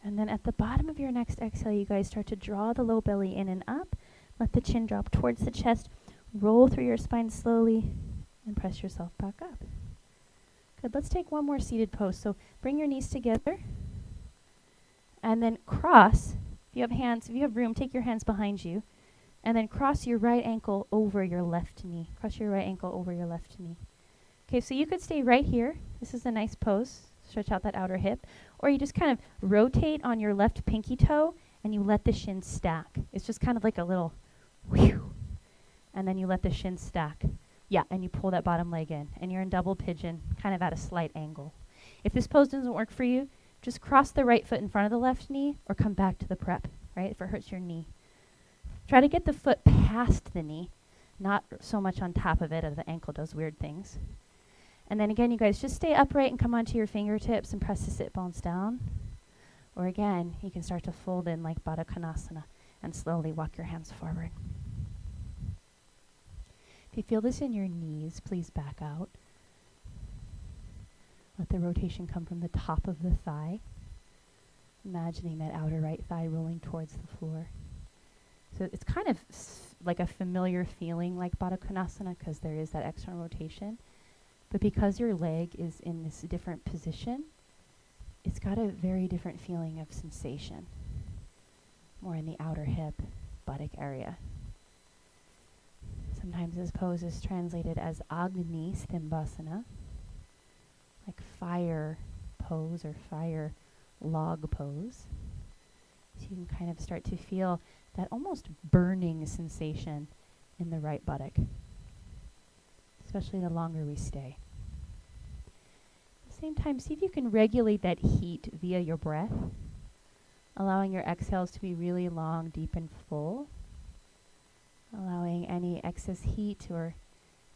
And then at the bottom of your next exhale, you guys start to draw the low belly in and up. Let the chin drop towards the chest. Roll through your spine slowly and press yourself back up. Good. Let's take one more seated pose. So bring your knees together and then cross. If you have room, take your hands behind you and then cross your right ankle over your left knee. Cross your right ankle over your left knee. Okay, so you could stay right here. This is a nice pose. Stretch out that outer hip. Or you just kind of rotate on your left pinky toe and you let the shin stack. It's just kind of like a little whew. And then you let the shin stack. Yeah, and you pull that bottom leg in. And you're in double pigeon, kind of at a slight angle. If this pose doesn't work for you, just cross the right foot in front of the left knee or come back to the prep, right, if it hurts your knee. Try to get the foot past the knee, not so much on top of it as the ankle does weird things. And then again, you guys just stay upright and come onto your fingertips and press the sit bones down. Or again, you can start to fold in like Baddha Konasana and slowly walk your hands forward. If you feel this in your knees, please back out. Let the rotation come from the top of the thigh. Imagining that outer right thigh rolling towards the floor. So it's kind of like a familiar feeling like Baddha Konasana because there is that external rotation. But because your leg is in this different position, it's got a very different feeling of sensation. More in the outer hip, buttock area. Sometimes this pose is translated as Agni Stimbasana, like fire pose or fire log pose. So you can kind of start to feel that almost burning sensation in the right buttock, especially the longer we stay. At the same time, see if you can regulate that heat via your breath, allowing your exhales to be really long, deep, and full, allowing any excess heat or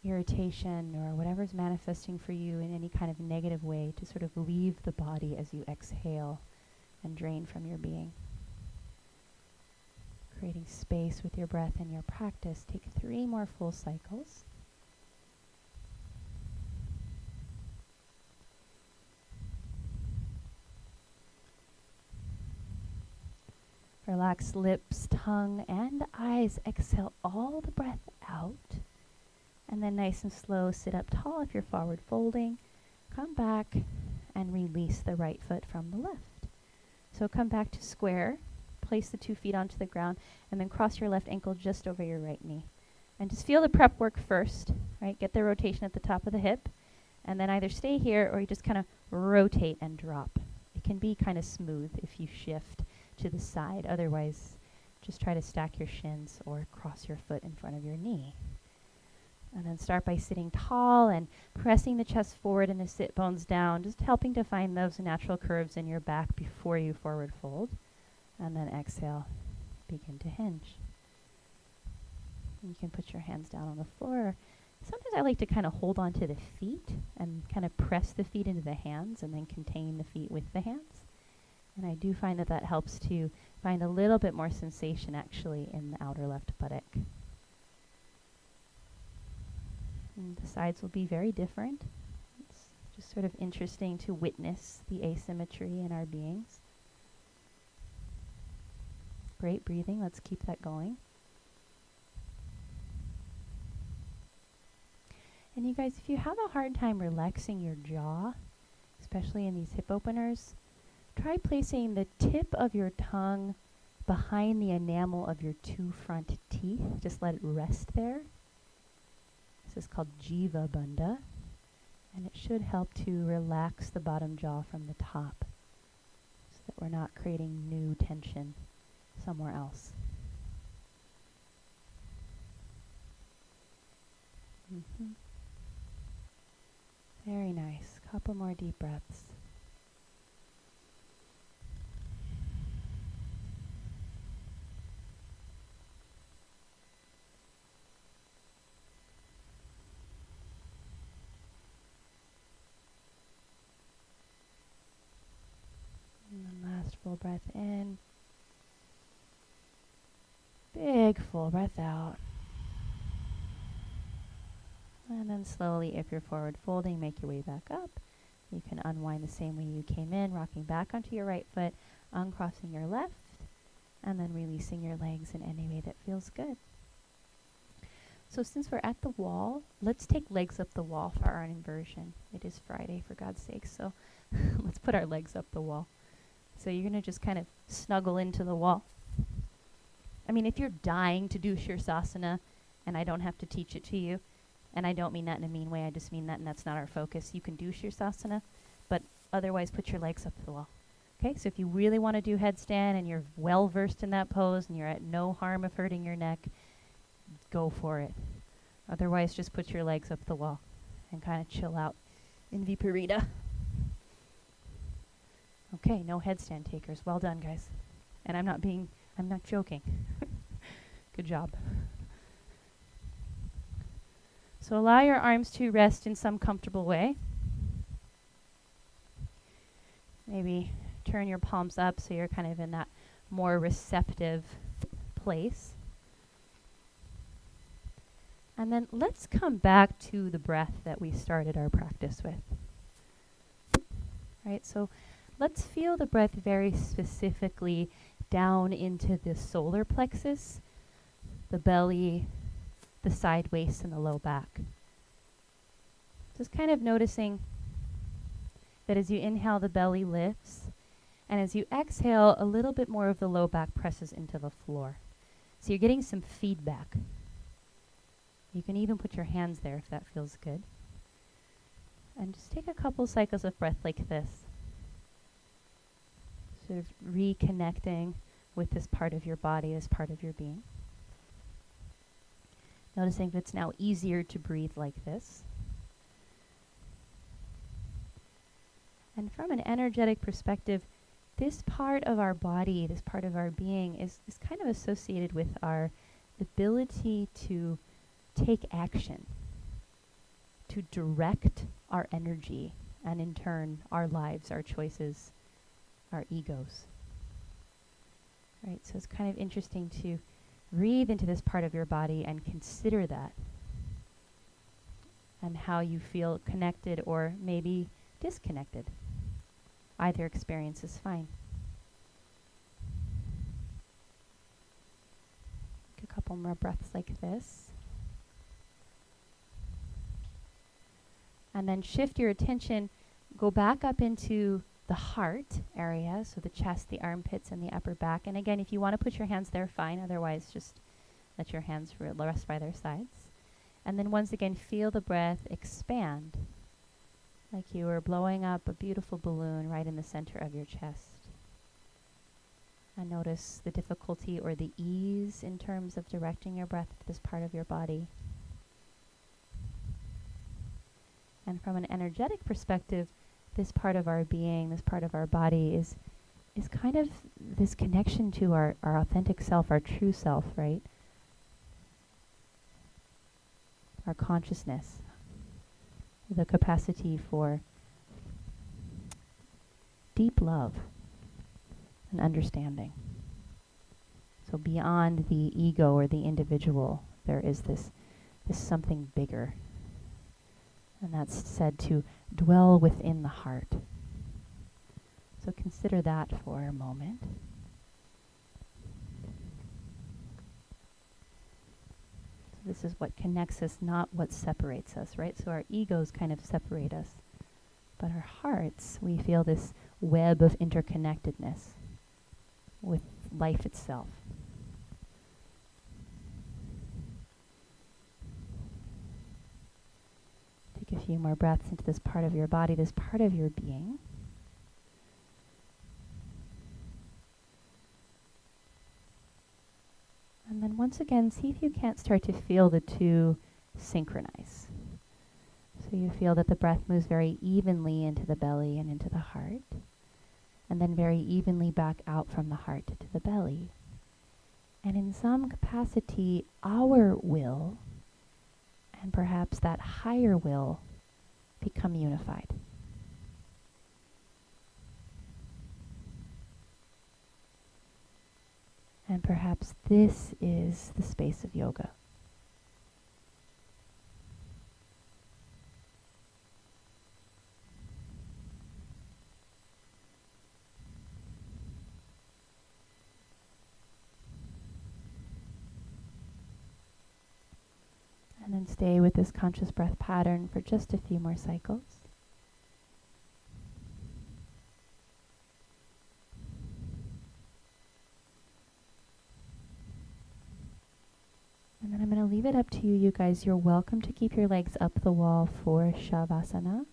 irritation or whatever's manifesting for you in any kind of negative way to sort of leave the body as you exhale and drain from your being. Creating space with your breath in your practice. Take 3 more full cycles. Relax lips, tongue, and eyes. Exhale all the breath out. And then nice and slow, sit up tall if you're forward folding. Come back and release the right foot from the left. So come back to square. Place the 2 feet onto the ground and then cross your left ankle just over your right knee. And just feel the prep work first, right? Get the rotation at the top of the hip. And then either stay here or you just kind of rotate and drop. It can be kind of smooth if you shift to the side. Otherwise, just try to stack your shins or cross your foot in front of your knee. And then start by sitting tall and pressing the chest forward and the sit bones down, just helping to find those natural curves in your back before you forward fold. And then exhale, begin to hinge. And you can put your hands down on the floor. Sometimes I like to kind of hold on to the feet and kind of press the feet into the hands and then contain the feet with the hands. And I do find that that helps to find a little bit more sensation actually in the outer left buttock. And the sides will be very different. It's just sort of interesting to witness the asymmetry in our beings. Great breathing. Let's keep that going. And you guys, if you have a hard time relaxing your jaw, especially in these hip openers, try placing the tip of your tongue behind the enamel of your 2 front teeth. Just let it rest there. This is called Jiva Bandha, and it should help to relax the bottom jaw from the top so that we're not creating new tension somewhere else. Very nice. Couple more deep breaths. And then last full breath in. Big full breath out. And then slowly, if you're forward folding, make your way back up. You can unwind the same way you came in, rocking back onto your right foot, uncrossing your left, and then releasing your legs in any way that feels good. So since we're at the wall, let's take legs up the wall for our inversion. It is Friday, for God's sake, so let's put our legs up the wall. So you're going to just kind of snuggle into the wall. I mean, if you're dying to do Shirsasana, and I don't have to teach it to you, and I don't mean that in a mean way, I just mean that, and that's not our focus. You can do Shirsasana, but otherwise put your legs up the wall. Okay, so if you really want to do headstand and you're well versed in that pose and you're at no harm of hurting your neck, go for it. Otherwise, just put your legs up the wall and kind of chill out in Viparita. Okay, no headstand takers. Well done, guys. And I'm not joking. Good job. So allow your arms to rest in some comfortable way. Maybe turn your palms up so you're kind of in that more receptive place. And then let's come back to the breath that we started our practice with. Right, so let's feel the breath very specifically down into the solar plexus, the belly, the side waist, and the low back. Just kind of noticing that as you inhale, the belly lifts, and as you exhale, a little bit more of the low back presses into the floor. So you're getting some feedback. You can even put your hands there if that feels good. And just take a couple cycles of breath like this. Sort of reconnecting with this part of your body, this part of your being. Noticing if it's now easier to breathe like this. And from an energetic perspective, this part of our body, this part of our being is kind of associated with our ability to take action, to direct our energy, and in turn, our lives, our choices, our egos. Right, so it's kind of interesting to breathe into this part of your body and consider that and how you feel connected or maybe disconnected. Either experience is fine. Take a couple more breaths like this. And then shift your attention, go back up into the heart area, so the chest, the armpits, and the upper back. And again, if you want to put your hands there, fine. Otherwise, just let your hands rest by their sides. And then once again, feel the breath expand, like you were blowing up a beautiful balloon right in the center of your chest. And notice the difficulty or the ease in terms of directing your breath to this part of your body. And from an energetic perspective, this part of our being, this part of our body is kind of this connection to our authentic self, our true self, right? Our consciousness, the capacity for deep love and understanding. So beyond the ego or the individual, there is this something bigger. And that's said to dwell within the heart. So consider that for a moment. So this is what connects us, not what separates us, right? So our egos kind of separate us. But our hearts, we feel this web of interconnectedness with life itself. Take a few more breaths into this part of your body, this part of your being. And then once again, see if you can't start to feel the two synchronize. So you feel that the breath moves very evenly into the belly and into the heart, and then very evenly back out from the heart to the belly. And in some capacity, our will and perhaps that higher will become unified. And perhaps this is the space of yoga. And then stay with this conscious breath pattern for just a few more cycles. And then I'm going to leave it up to you, you guys. You're welcome to keep your legs up the wall for Shavasana.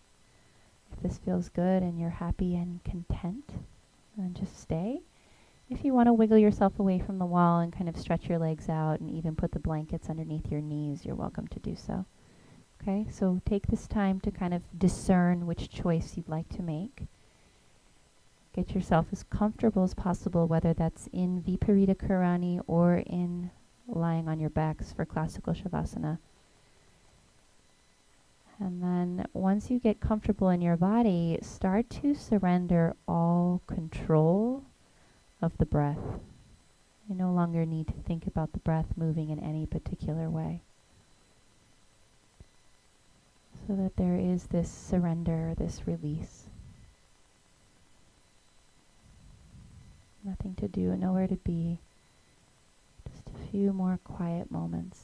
If this feels good and you're happy and content, then just stay. If you want to wiggle yourself away from the wall and kind of stretch your legs out and even put the blankets underneath your knees, you're welcome to do so. Okay, so take this time to kind of discern which choice you'd like to make. Get yourself as comfortable as possible, whether that's in Viparita Karani or in lying on your backs for classical Shavasana. And then once you get comfortable in your body, start to surrender all control of the breath. You no longer need to think about the breath moving in any particular way. So that there is this surrender, this release. Nothing to do, nowhere to be. Just a few more quiet moments.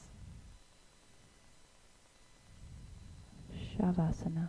Shavasana.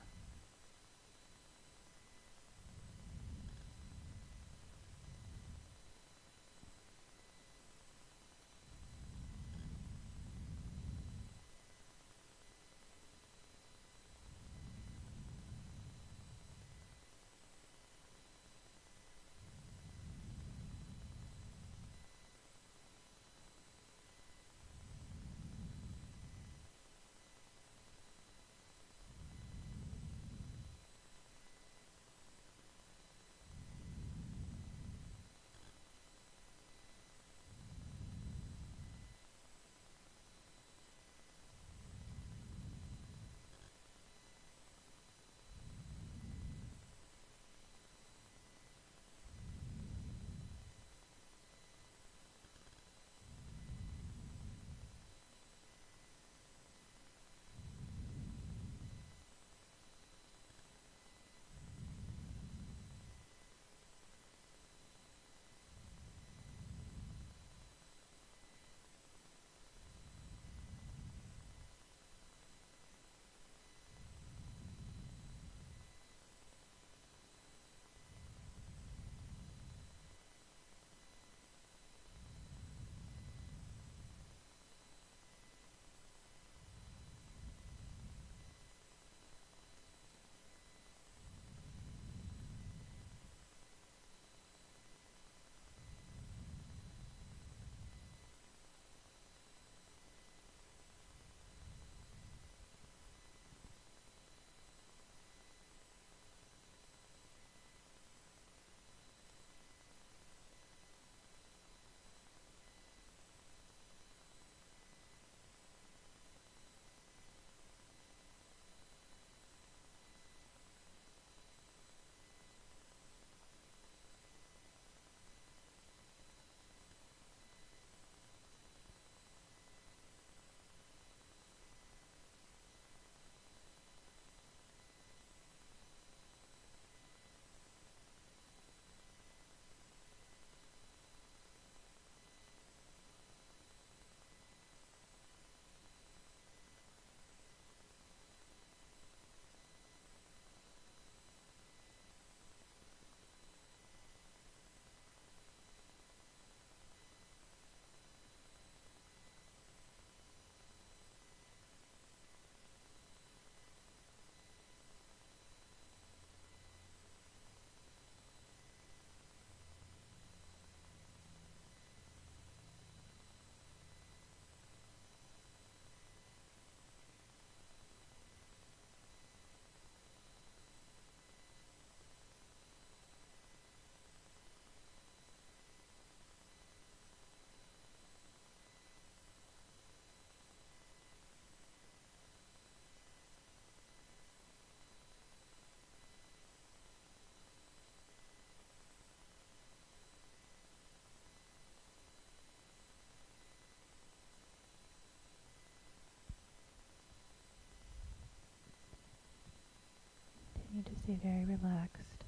Stay very relaxed.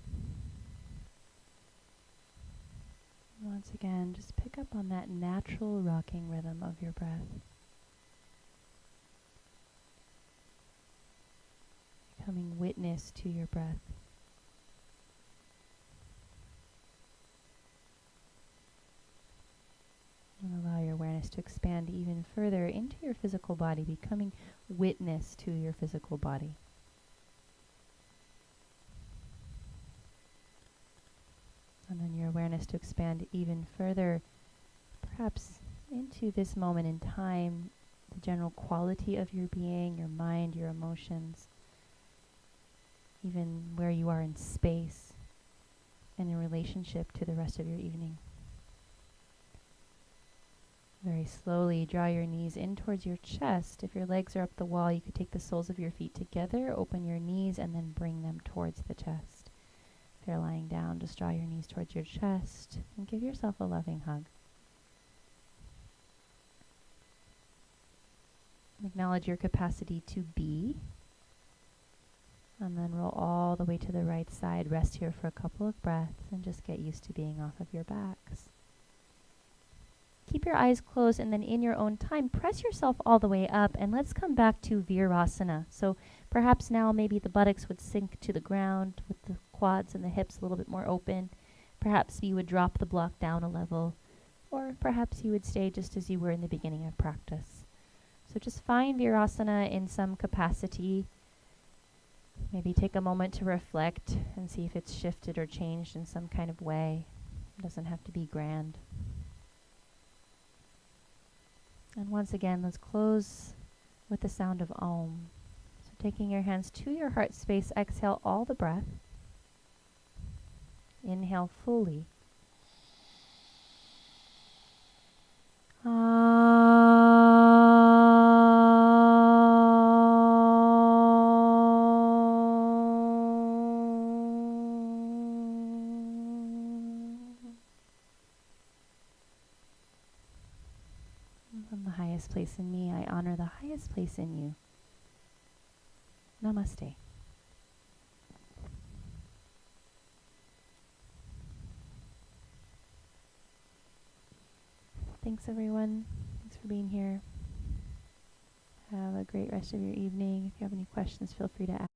Once again, just pick up on that natural rocking rhythm of your breath. Becoming witness to your breath. And allow your awareness to expand even further into your physical body, becoming witness to your physical body. And then your awareness to expand even further, perhaps into this moment in time, the general quality of your being, your mind, your emotions, even where you are in space and in relationship to the rest of your evening. Very slowly draw your knees in towards your chest. If your legs are up the wall, you could take the soles of your feet together, open your knees, and then bring them towards the chest. If you're lying down, just draw your knees towards your chest and give yourself a loving hug. Acknowledge your capacity to be. And then roll all the way to the right side. Rest here for a couple of breaths and just get used to being off of your backs. Keep your eyes closed, and then in your own time, press yourself all the way up, and let's come back to Virasana. So perhaps now maybe the buttocks would sink to the ground with the quads and the hips a little bit more open. Perhaps you would drop the block down a level, or perhaps you would stay just as you were in the beginning of practice. So just find Virasana in some capacity. Maybe take a moment to reflect and see if it's shifted or changed in some kind of way. It doesn't have to be grand. And once again, let's close with the sound of Om. So taking your hands to your heart space, exhale all the breath. Inhale fully. From the highest place in me, I honor the highest place in you. Namaste. Thanks, everyone. Thanks for being here. Have a great rest of your evening. If you have any questions, feel free to ask.